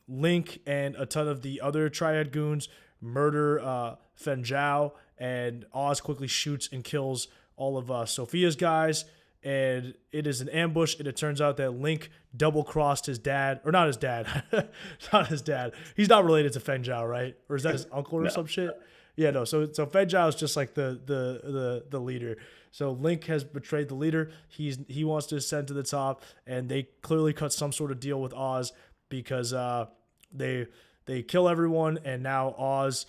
Link and a ton of the other Triad goons murder Fen Zhao. And Oz quickly shoots and kills all of Sophia's guys. And it is an ambush, and it turns out that Link double-crossed his dad, or not his dad, not his dad. He's not related to Fen Zhao, right? Or is that his uncle or No. some shit? Yeah, no. So Fen Zhao is just like the leader. So Link has betrayed the leader. He wants to ascend to the top, and they clearly cut some sort of deal with Oz because they kill everyone, and now Oz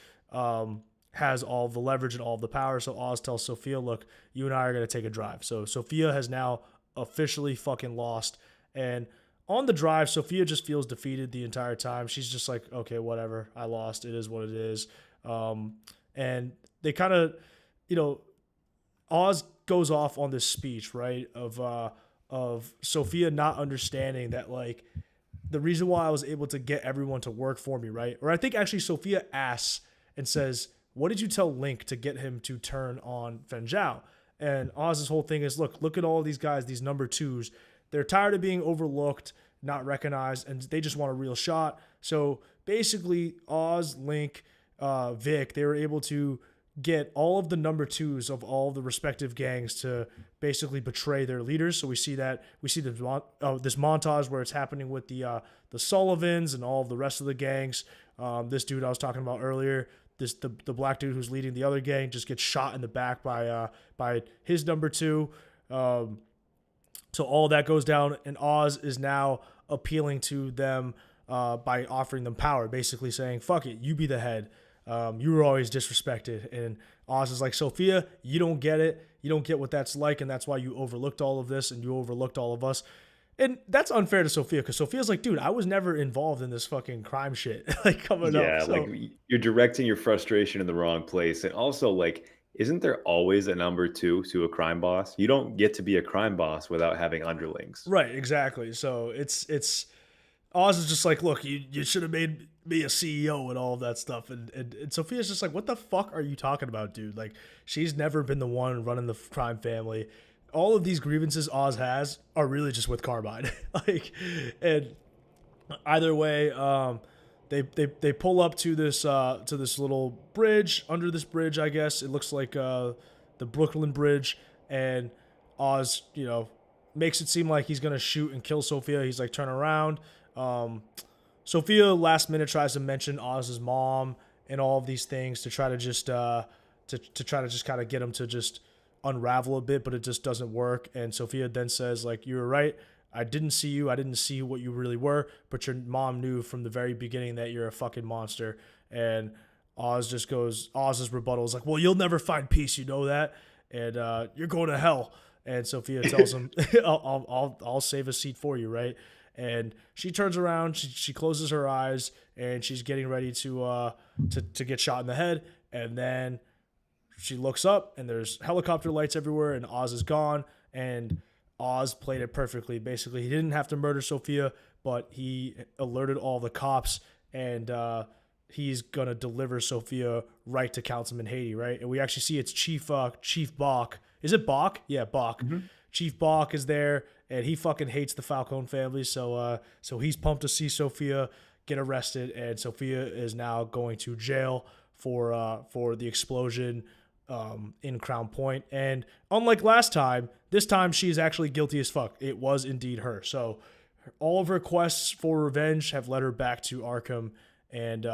has all the leverage and all the power. So Oz tells Sophia, look, you and I are going to take a drive. So Sophia has now officially fucking lost. And on the drive, Sophia just feels defeated the entire time. She's just like, okay, whatever. I lost. It is what it is. And they kind of, Oz goes off on this speech, right? Of Sophia not understanding that, like, the reason why I was able to get everyone to work for me, right? Or I think actually Sophia asks and says, what did you tell Link to get him to turn on Fen Zhao? And Oz's whole thing is, look at all these guys, these number twos. They're tired of being overlooked, not recognized, and they just want a real shot. So basically, Oz, Link, Vic, they were able to get all of the number twos of all the respective gangs to basically betray their leaders. So we see this montage where it's happening with the Sullivans and all of the rest of the gangs. This dude I was talking about earlier, the black dude who's leading the other gang, just gets shot in the back by his number two. So all that goes down, and Oz is now appealing to them by offering them power, basically saying, fuck it, you be the head. You were always disrespected. And Oz is like, Sophia, you don't get it. You don't get what that's like, and that's why you overlooked all of this, and you overlooked all of us. And that's unfair to Sophia, because Sophia's like, dude, I was never involved in this fucking crime shit like coming up. Yeah, So, like you're directing your frustration in the wrong place. And also, like, isn't there always a number two to a crime boss? You don't get to be a crime boss without having underlings. right, exactly. So it's Oz is just like, look, you should have made me a CEO and all of that stuff. And Sophia's just like, what the fuck are you talking about, dude? Like, she's never been the one running the crime family. All of these grievances Oz has are really just with Carbide. Like, and either way, they pull up to this little bridge. Under this bridge, I guess it looks like the Brooklyn Bridge, and Oz, makes it seem like he's gonna shoot and kill Sophia. He's like, turn around. Sophia last minute tries to mention Oz's mom and all of these things to try to just kind of get him to just unravel a bit, but it just doesn't work. And Sophia then says, like, you were right. I didn't see you. I didn't see what you really were, but your mom knew from the very beginning that you're a fucking monster. And Oz's rebuttal is like, well, you'll never find peace. You know that. And you're going to hell. And Sophia tells him, I'll save a seat for you, right? And she turns around, she closes her eyes, and she's getting ready to get shot in the head. And then she looks up, and there's helicopter lights everywhere, and Oz is gone. And Oz played it perfectly. Basically, he didn't have to murder Sophia, but he alerted all the cops, and he's gonna deliver Sophia right to Councilman Hady, right? And we actually see it's Chief Bach. Is it Bach? Yeah, Bach. Mhm. Chief Bach is there, and he fucking hates the Falcone family. So he's pumped to see Sophia get arrested, and Sophia is now going to jail for the explosion in Crown Point. And unlike last time, this time she's actually guilty as fuck. It was indeed her. So all of her quests for revenge have led her back to Arkham. And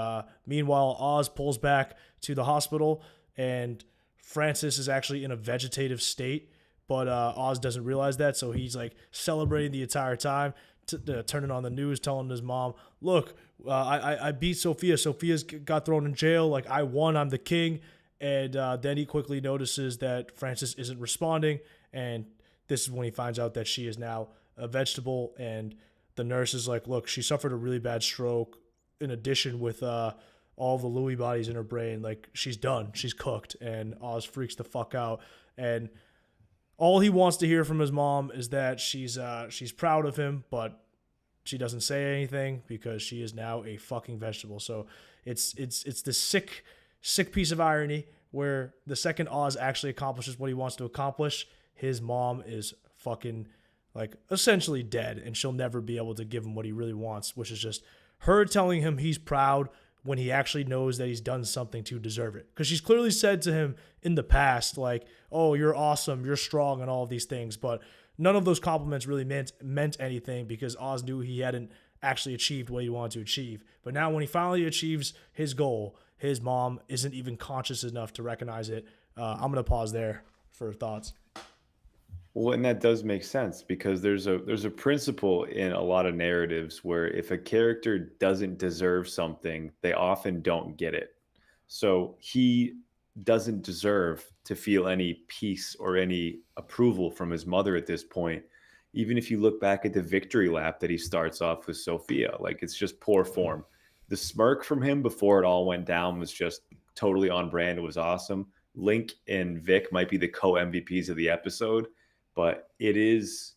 meanwhile, Oz pulls back to the hospital, and Francis is actually in a vegetative state, but Oz doesn't realize that. So he's like celebrating the entire time, turning on the news, telling his mom, "Look, I beat Sophia. Sophia's got thrown in jail. Like, I won. I'm the king." And then he quickly notices that Francis isn't responding, and this is when he finds out that she is now a vegetable. And the nurse is like, "Look, she suffered a really bad stroke. In addition, with all the Lewy bodies in her brain, like, she's done. She's cooked." And Oz freaks the fuck out, and all he wants to hear from his mom is that she's proud of him, but she doesn't say anything because she is now a fucking vegetable. So it's this sick piece of irony where the second Oz actually accomplishes what he wants to accomplish, his mom is fucking, like, essentially dead, and she'll never be able to give him what he really wants, which is just her telling him he's proud when he actually knows that he's done something to deserve it. Because she's clearly said to him in the past, like, "Oh, you're awesome, you're strong," and all of these things. But none of those compliments really meant anything, because Oz knew he hadn't actually achieved what he wanted to achieve. But now when he finally achieves his goal, his mom isn't even conscious enough to recognize it. I'm going to pause there for thoughts. Well, and that does make sense because there's a principle in a lot of narratives where if a character doesn't deserve something, they often don't get it. So he doesn't deserve to feel any peace or any approval from his mother at this point. Even if you look back at the victory lap that he starts off with Sophia, like, it's just poor form. The smirk from him before it all went down was just totally on brand. It was awesome. Link and Vic might be the co MVPs of the episode, but it is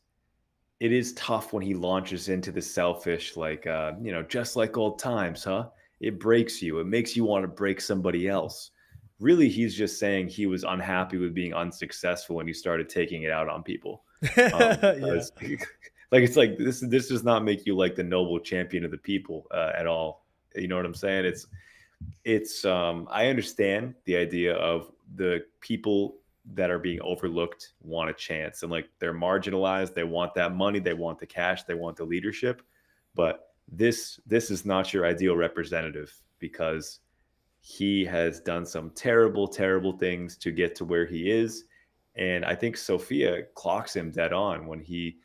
tough when he launches into the selfish, like, just like old times, huh? It breaks you. It makes you want to break somebody else. Really, he's just saying he was unhappy with being unsuccessful and he started taking it out on people. Yeah. Because like, it's like this does not make you like the noble champion of the people at all. You know what I'm saying? It's I understand the idea of the people that are being overlooked want a chance, and like, they're marginalized, they want that money, they want the cash, they want the leadership. But this is not your ideal representative, because he has done some terrible things to get to where he is. And I think Sophia clocks him dead on when he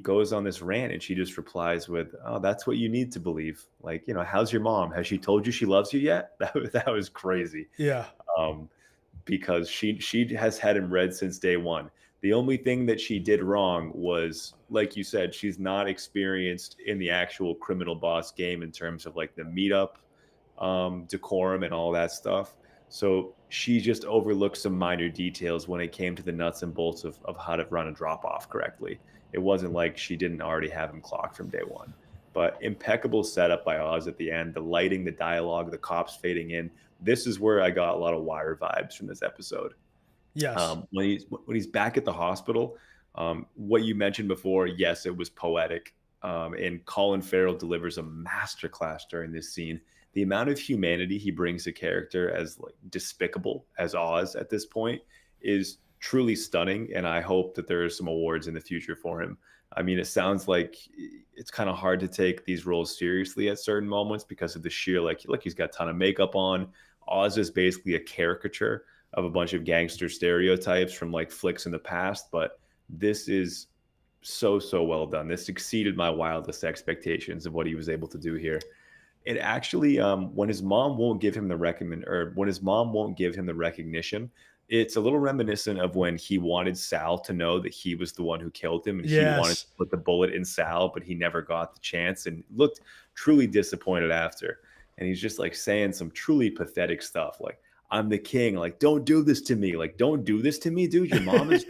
goes on this rant, and she just replies with, "Oh, that's what you need to believe. Like, how's your mom? Has she told you she loves you yet?" That was crazy. Yeah. Um, because she has had him read since day one. The only thing that she did wrong was, like you said, she's not experienced in the actual criminal boss game in terms of like the meetup decorum and all that stuff. So she just overlooked some minor details when it came to the nuts and bolts of how to run a drop off correctly. It wasn't like she didn't already have him clocked from day one. But impeccable setup by Oz at the end, the lighting, the dialogue, the cops fading in. This is where I got a lot of Wire vibes from this episode. Yes. When he's back at the hospital, what you mentioned before, yes, it was poetic. And Colin Farrell delivers a masterclass during this scene. The amount of humanity he brings to character, as like despicable as Oz at this point, is truly stunning. And I hope that there are some awards in the future for him. I mean, it sounds like it's kind of hard to take these roles seriously at certain moments because of the sheer, like he's got a ton of makeup on. Oz is basically a caricature of a bunch of gangster stereotypes from like flicks in the past, but this is so well done. This exceeded my wildest expectations of what he was able to do here. It actually, when his mom won't give him the recommend, or when his mom won't give him the recognition, It's a little reminiscent of when he wanted Sal to know that he was the one who killed him, and he wanted to Yes. put the bullet in Sal, but he never got the chance and looked truly disappointed after. And he's just like saying some truly pathetic stuff like, I'm the king. Like, don't do this to me. Like, don't do this to me, dude. Your mom is.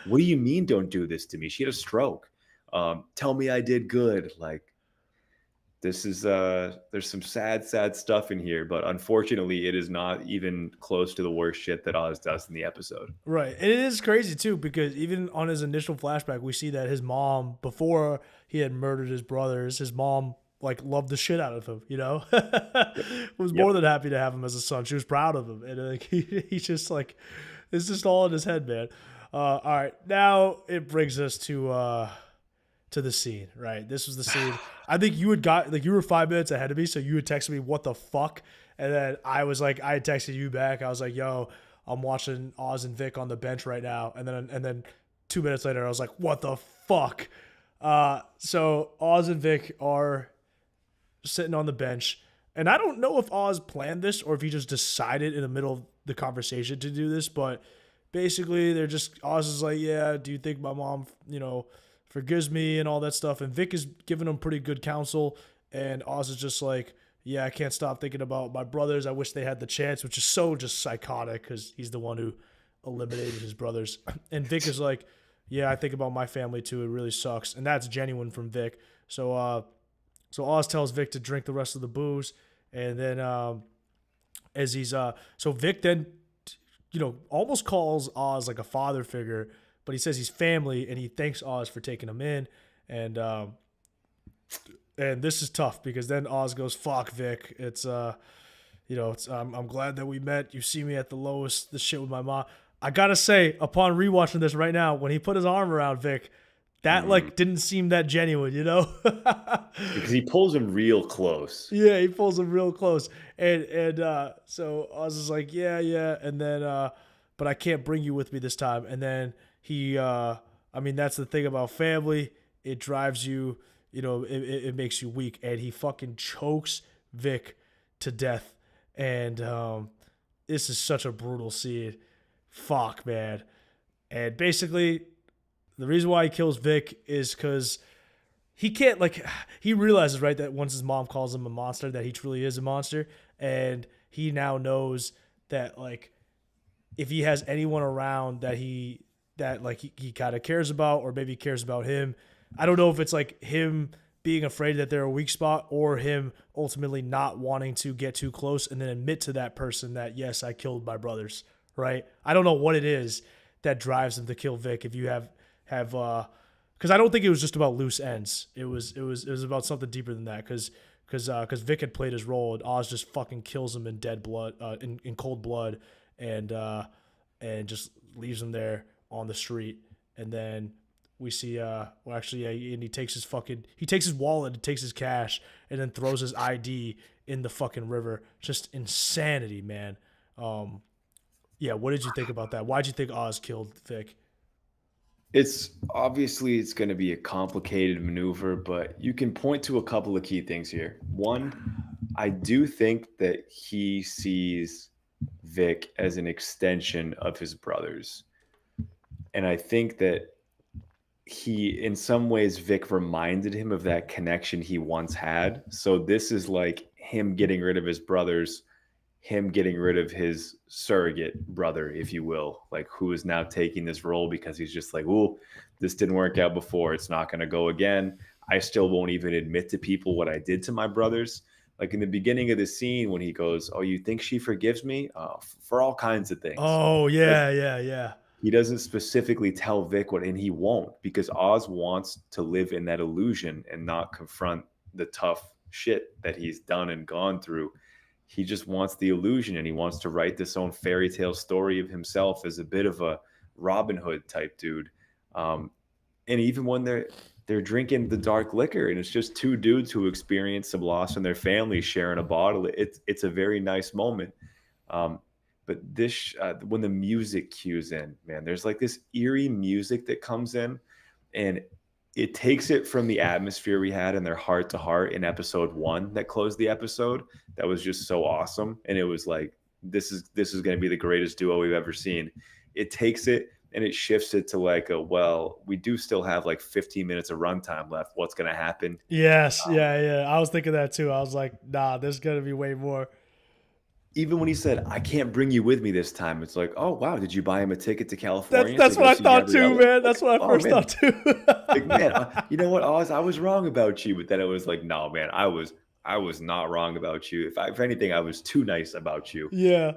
What do you mean, don't do this to me? She had a stroke. Tell me I did good. Like, this is there's some sad stuff in here, but unfortunately it is not even close to the worst shit that Oz does in the episode. Right. And it is crazy too, because even on his initial flashback, we see that his mom, before he had murdered his brothers, his mom like loved the shit out of him, you know? Was Yep. more than happy to have him as a son. She was proud of him. And like he's just like it's just all in his head, man. All right. Now it brings us to the scene, right? This was the scene. I think you had got like you were 5 minutes ahead of me, so you had texted me what the fuck, and then I was like, I had texted you back. I was like, yo, I'm watching Oz and Vic on the bench right now, and then 2 minutes later, I was like, what the fuck? So Oz and Vic are sitting on the bench, and I don't know if Oz planned this or if he just decided in the middle of the conversation to do this, but basically they're just Oz is like, yeah, do you think my mom, forgives me and all that stuff, and Vic is giving him pretty good counsel, and Oz is just like, yeah, I can't stop thinking about my brothers. I wish they had the chance, which is so just psychotic because he's the one who eliminated his brothers. And Vic is like, yeah, I think about my family too. It really sucks, and that's genuine from Vic. So Oz tells Vic to drink the rest of the booze, and then as he's so Vic then almost calls Oz like a father figure, but he says he's family, and he thanks Oz for taking him in, and this is tough because then Oz goes, "Fuck Vic, I'm glad that we met. You see me at the lowest. This shit with my mom." I gotta say, upon rewatching this right now, when he put his arm around Vic, that Mm. like didn't seem that genuine. Because he pulls him real close. Yeah, he pulls him real close, and so Oz is like, yeah, yeah, and then but I can't bring you with me this time, and then he, I mean, that's the thing about family. It drives you, it makes you weak, and he fucking chokes Vic to death, and this is such a brutal scene. Fuck, man, and basically the reason why he kills Vic is because he can't like he realizes, right, that once his mom calls him a monster, that he truly is a monster, and he now knows that like if he has anyone around that he kind of cares about, or maybe cares about him, I don't know if it's like him being afraid that they're a weak spot, or him ultimately not wanting to get too close and then admit to that person that, yes, I killed my brothers, right? I don't know what it is that drives him to kill Vic. If you have because I don't think it was just about loose ends. It was about something deeper than that. Because Vic had played his role, and Oz just fucking kills him in dead blood, in cold blood, and just leaves him there on the street. And then we see, and he takes his wallet and takes his cash, and then throws his ID in the fucking river. Just insanity, man. Yeah, what did you think about that? Why'd you think Oz killed Vic? It's going to be a complicated maneuver, but you can point to a couple of key things here. One, I do think that he sees Vic as an extension of his brothers. And I think that in some ways, Vic reminded him of that connection he once had. So this is like him getting rid of his brothers, him getting rid of his surrogate brother, if you will, like who is now taking this role because he's just like, "Ooh, this didn't work out before. It's not going to go again. I still won't even admit to people what I did to my brothers." Like in the beginning of the scene when he goes, "Oh, you think she forgives me?" For all kinds of things. Oh Like, yeah, yeah, yeah. he doesn't specifically tell Vic what, and he won't, because Oz wants to live in that illusion and not confront the tough shit that he's done and gone through. He just wants the illusion, and he wants to write this own fairy tale story of himself as a bit of a Robin Hood type dude. And even when they're drinking the dark liquor, and it's just two dudes who experience some loss in their family sharing a bottle, it's a very nice moment. Um, but this when the music cues in, man, there's like this eerie music that comes in, and it takes it from the atmosphere we had in their heart to heart in episode 1 that closed the episode. That was just so awesome, and it was like this is going to be the greatest duo we've ever seen. It takes it and it shifts it to like we do still have like 15 minutes of runtime left. What's going to happen? Yes, yeah. I was thinking that too. I was like, nah, there's gonna be way more. Even when he said, "I can't bring you with me this time," it's like, oh wow, did you buy him a ticket to That's California to that's go what I see thought too, Gabriella? man. Like, That's what I oh first man, thought too. like man, you know what, Oz, I was wrong about you, but then it was like, no, man, I was not wrong about you. If anything, I was too nice about you. Yeah.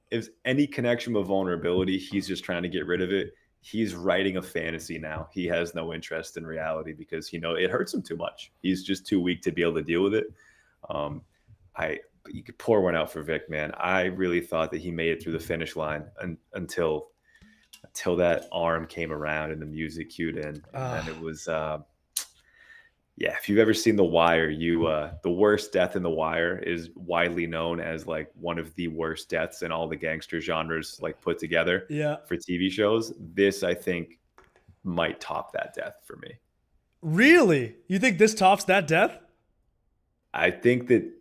If any connection with vulnerability, he's just trying to get rid of it. He's writing a fantasy now. He has no interest in reality because it hurts him too much. He's just too weak to be able to deal with it. Um, I You could pour one out for Vic, man. I really thought that he made it through the finish line until that arm came around and the music cued in, and then it was yeah. If you've ever seen The Wire, the worst death in The Wire is widely known as like one of the worst deaths in all the gangster genres like put together Yeah. for TV shows. This, I think, might top that death for me. Really? You think this tops that death? I think that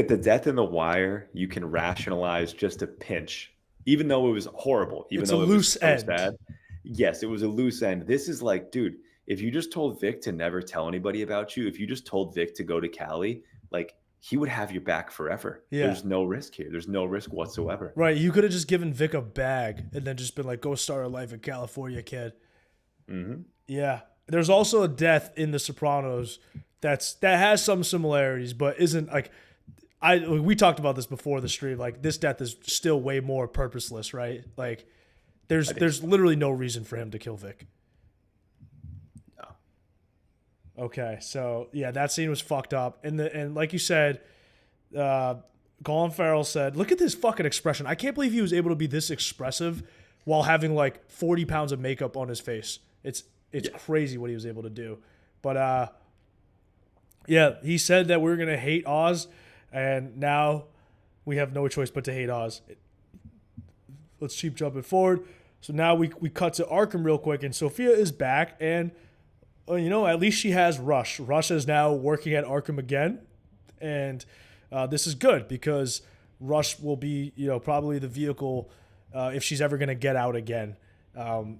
the death in The Wire you can rationalize just a pinch, even though it was horrible, even It's a though it was loose so end. sad. Yes, it was a loose end. This is like, dude, if you just told Vic to never tell anybody about you, if you just told Vic to go to Cali, like he would have your back forever. Yeah. There's no risk here. There's no risk whatsoever. Right. You could have just given Vic a bag and then just been like, go start a life in California, kid. Hmm. Yeah. There's also a death in The Sopranos that has some similarities, but isn't like we talked about this before the stream. Like this death is still way more purposeless, right? Like there's literally no reason for him to kill Vic. No. Okay, so yeah, that scene was fucked up, and like you said, Colin Farrell said, "Look at this fucking expression. I can't believe he was able to be this expressive while having like 40 pounds of makeup on his face. It's crazy what he was able to do." But yeah, he said that we were gonna hate Oz, and now we have no choice but to hate Oz. Let's keep jumping forward. So now we cut to Arkham real quick, and Sofia is back, and at least she has Rush. Rush is now working at Arkham again, and this is good because Rush will be, probably the vehicle if she's ever going to get out again.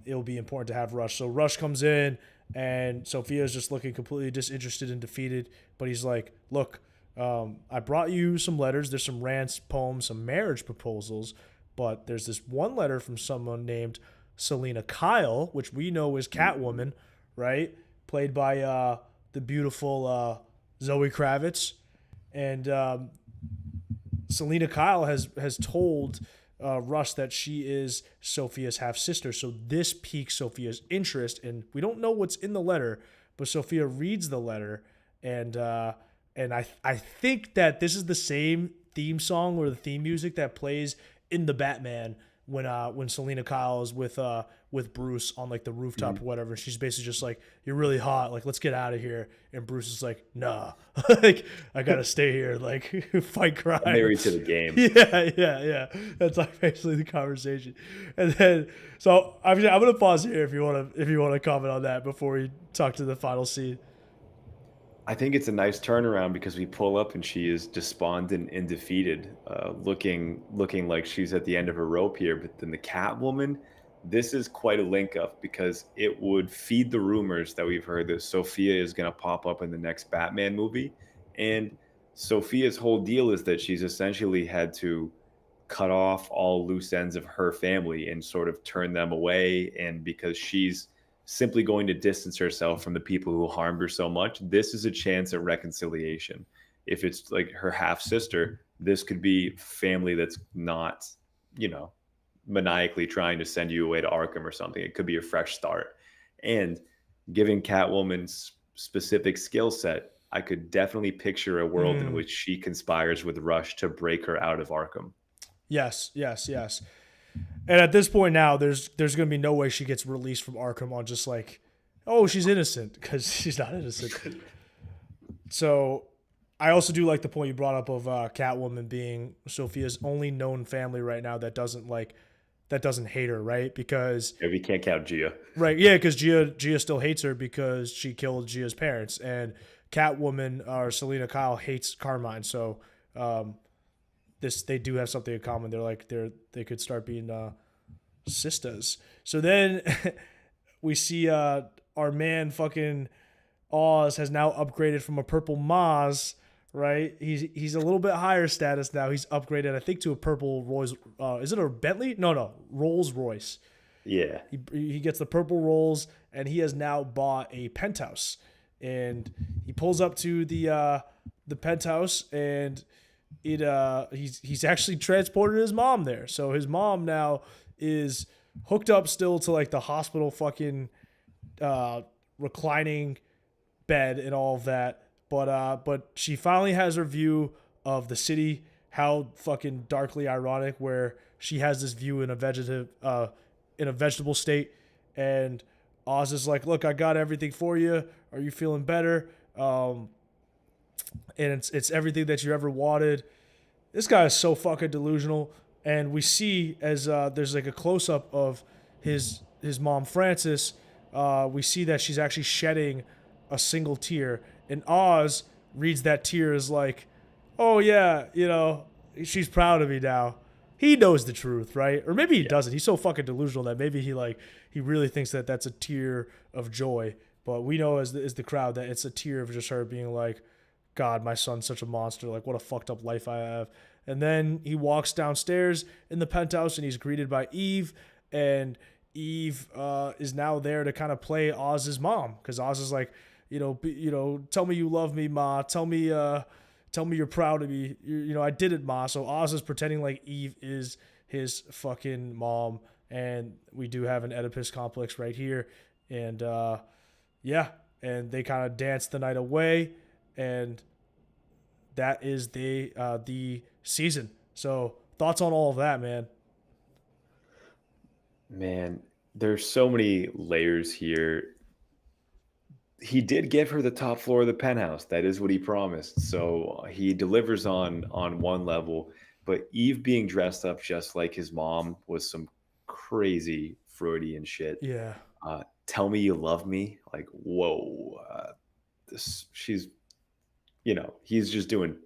It'll be important to have Rush. So Rush comes in, and Sophia is just looking completely disinterested and defeated. But he's like, "Look, I brought you some letters. There's some rants, poems, some marriage proposals, but there's this one letter from someone named Selina Kyle, which we know is Catwoman, right? Played by the beautiful Zoe Kravitz, and Selina Kyle has told Russ that she is Sophia's half sister. So this piques Sophia's interest, and we don't know what's in the letter, but Sophia reads the letter, and I think that this is the same theme song or the theme music that plays in the Batman when Selina Kyle is with Bruce on like the rooftop or whatever. She's basically just like, "You're really hot, like let's get out of here." And Bruce is like, "Nah, like I gotta stay here, like fight crime." Married to the game. Yeah. That's like basically the conversation. And then so I'm gonna pause here if you wanna comment on that before we talk to the final scene. I think it's a nice turnaround because we pull up and she is despondent and defeated, looking like she's at the end of her rope here. But then the Catwoman, this is quite a link up because it would feed the rumors that we've heard that Sophia is going to pop up in the next Batman movie. And Sophia's whole deal is that she's essentially had to cut off all loose ends of her family and sort of turn them away. And because she's simply going to distance herself from the people who harmed her so much, this is a chance at reconciliation. If it's like her half sister, this could be family that's not, maniacally trying to send you away to Arkham or something. It could be a fresh start. And giving Catwoman's specific skill set, I could definitely picture a world in which she conspires with Rush to break her out of Arkham. Yes. And at this point now, there's going to be no way she gets released from Arkham on just like, oh, she's innocent, because she's not innocent. So I also do like the point you brought up of Catwoman being Sophia's only known family right now that doesn't hate her, right? Because we can't count Gia. Right, yeah, because Gia still hates her because she killed Gia's parents, and Catwoman or Selina Kyle hates Carmine. So this they do have something in common. They could start being sisters. So then we see our man fucking Oz has now upgraded from a purple Maz, right? He's a little bit higher status now. He's upgraded, I think, to a purple Rolls. Is it a Bentley? No, Rolls Royce. Yeah. He gets the purple Rolls, and he has now bought a penthouse. And he pulls up to the penthouse, and he's actually transported his mom there. So his mom now is hooked up still to like the hospital fucking reclining bed and all of that. But she finally has her view of the city. How fucking darkly ironic, where she has this view in a vegetable state, and Oz is like, "Look, I got everything for you. Are you feeling better?" And it's everything that you ever wanted. This guy is so fucking delusional. And we see as there's like a close up of his mom Frances. We see that she's actually shedding a single tear, and Oz reads that tear as like, "Oh yeah, she's proud of me now." He knows the truth, right? Or maybe he doesn't. He's so fucking delusional that maybe he really thinks that that's a tear of joy. But we know as the crowd that it's a tear of just her being like, "God, my son's such a monster. Like, what a fucked up life I have." And then he walks downstairs in the penthouse, and he's greeted by Eve. And Eve is now there to kind of play Oz's mom, because Oz is like, tell me you love me, Ma. Tell me you're proud of me. I did it, Ma. So Oz is pretending like Eve is his fucking mom, and we do have an Oedipus complex right here. And yeah, and they kind of dance the night away, and that is the season. So thoughts on all of that, man? Man, there's so many layers here. He did give her the top floor of the penthouse. That is what he promised. So he delivers on one level, but Eve being dressed up just like his mom was some crazy Freudian shit. Yeah, Tell me you love me. Like, whoa. This she's he's just doing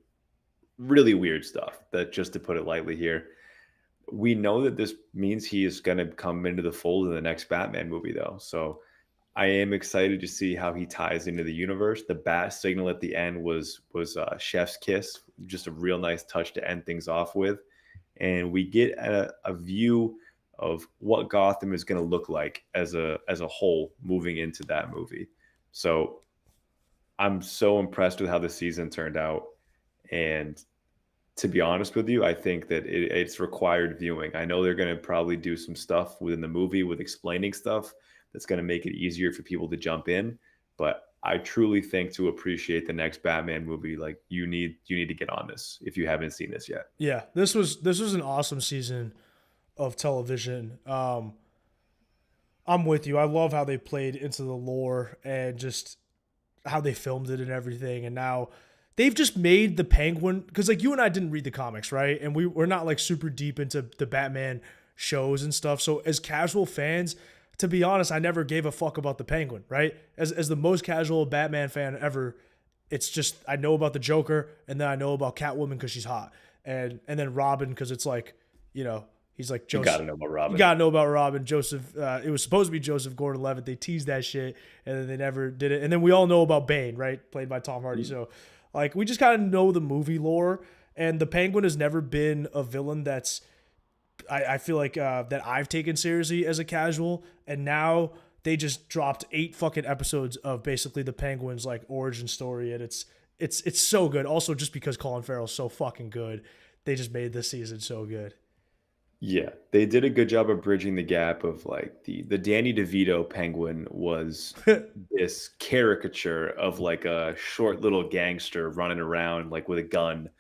really weird stuff. That, just to put it lightly here. We know that this means he is going to come into the fold in the next Batman movie, though. So I am excited to see how he ties into the universe. The bat signal at the end was Chef's kiss, just a real nice touch to end things off with, and we get a view of what Gotham is going to look like as a whole moving into that movie. So I'm so impressed with how the season turned out, and to be honest with you, I think that it's required viewing. I know they're going to probably do some stuff within the movie with explaining stuff that's going to make it easier for people to jump in. But I truly think to appreciate the next Batman movie, like you need to get on this if you haven't seen this yet. yeah. This was an awesome season of television. I'm with you. I love how they played into the lore and just how they filmed it and everything. And now they've just made the Penguin, because like you and I didn't read the comics, right? And we're not like super deep into the Batman shows and stuff. So as casual fans, to be honest, I never gave a fuck about the Penguin, right? As the most casual Batman fan ever, it's just I know about the Joker, and then I know about Catwoman because she's hot, and then Robin because it's like, he's like You Joseph. got to know about You Robin. gotta know about Robin. Joseph. It was supposed to be Joseph Gordon-Levitt. They teased that shit, and then they never did it. And then we all know about Bane, right? Played by Tom Hardy. So, like, we just kind of know the movie lore. And the Penguin has never been a villain that's I feel like that I've taken seriously as a casual. And now they just dropped 8 fucking episodes of basically the Penguin's like origin story, and it's so good. Also, just because Colin Farrell's so fucking good, they just made this season so good. Yeah, they did a good job of bridging the gap of like the Danny DeVito Penguin was this caricature of like a short little gangster running around like with a gun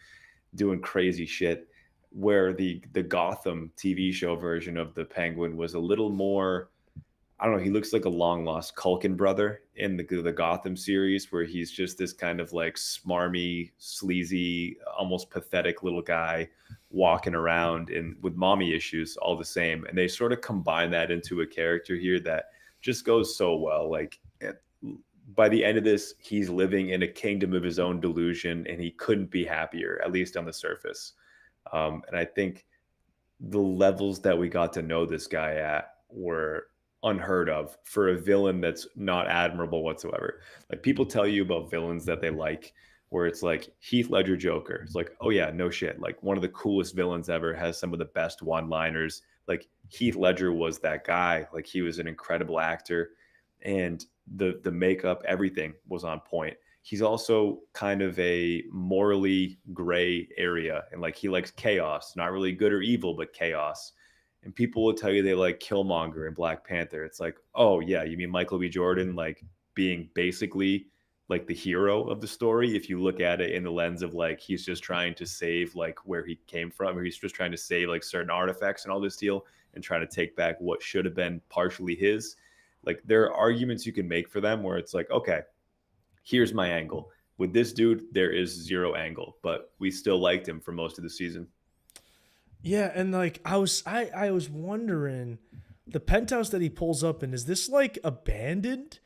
doing crazy shit, where the Gotham TV show version of the Penguin was a little more. I don't know. He looks like a long lost Culkin brother in the Gotham series, where he's just this kind of like smarmy, sleazy, almost pathetic little guy walking around and with mommy issues all the same. And they sort of combine that into a character here that just goes so well. Like by the end of this, he's living in a kingdom of his own delusion, and he couldn't be happier, at least on the surface. And I think the levels that we got to know this guy at were unheard of for a villain that's not admirable whatsoever. Like people tell you about villains that they like, where it's like Heath Ledger Joker. It's like, oh yeah, no shit. Like one of the coolest villains ever, has some of the best one-liners. Like Heath Ledger was that guy. Like he was an incredible actor, and the makeup, everything was on point. He's also kind of a morally gray area, and like he likes chaos, not really good or evil, but chaos. And people will tell you they like Killmonger and Black Panther. It's like, oh yeah, you mean Michael B. Jordan like being basically like the hero of the story if you look at it in the lens of like he's just trying to save like where he came from, or he's just trying to save like certain artifacts and all this deal and trying to take back what should have been partially his. Like there are arguments you can make for them where it's like, okay, here's my angle. With this dude, there is zero angle, but we still liked him for most of the season. Yeah, and like I was wondering, the penthouse that he pulls up in, is this like abandoned,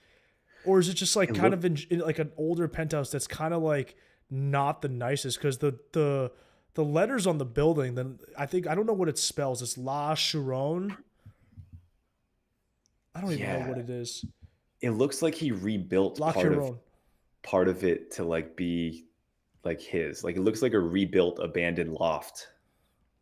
or is it just like It kind looked of in like an older penthouse that's kind of like not the nicest? Because the letters on the building, then I don't know what it spells. It's La Chiron. I don't even know what yeah, it is. it looks like he rebuilt La Chiron. part of it to like be like his. Like it looks like a rebuilt abandoned loft.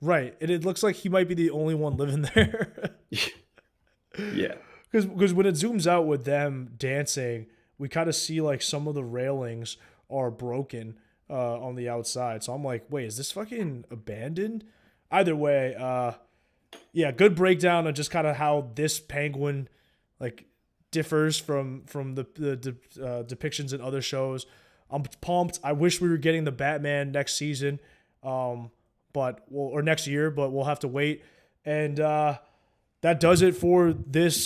Right, and it looks like he might be the only one living there. Yeah. Because when it zooms out with them dancing, we kind of see like some of the railings are broken on the outside. So I'm like, wait, is this fucking abandoned? Either way, yeah, good breakdown on just kind of how this penguin like differs from the depictions in other shows. I'm pumped. I wish we were getting the Batman next season, but or next year, but we'll have to wait. And that does it for this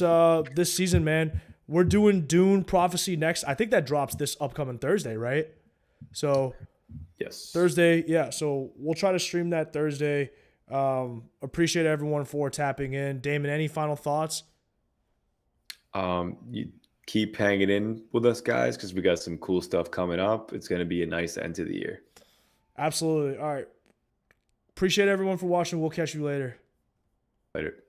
season, man. We're doing Dune Prophecy next. I think that drops this upcoming Thursday, right? So Yes. Thursday, yeah. So we'll try to stream that Thursday. Appreciate everyone for tapping in. Damon, any final thoughts? You keep hanging in with us guys because we got some cool stuff coming up. It's going to be a nice end to the year. Absolutely. All right. Appreciate everyone for watching. We'll catch you later. Later.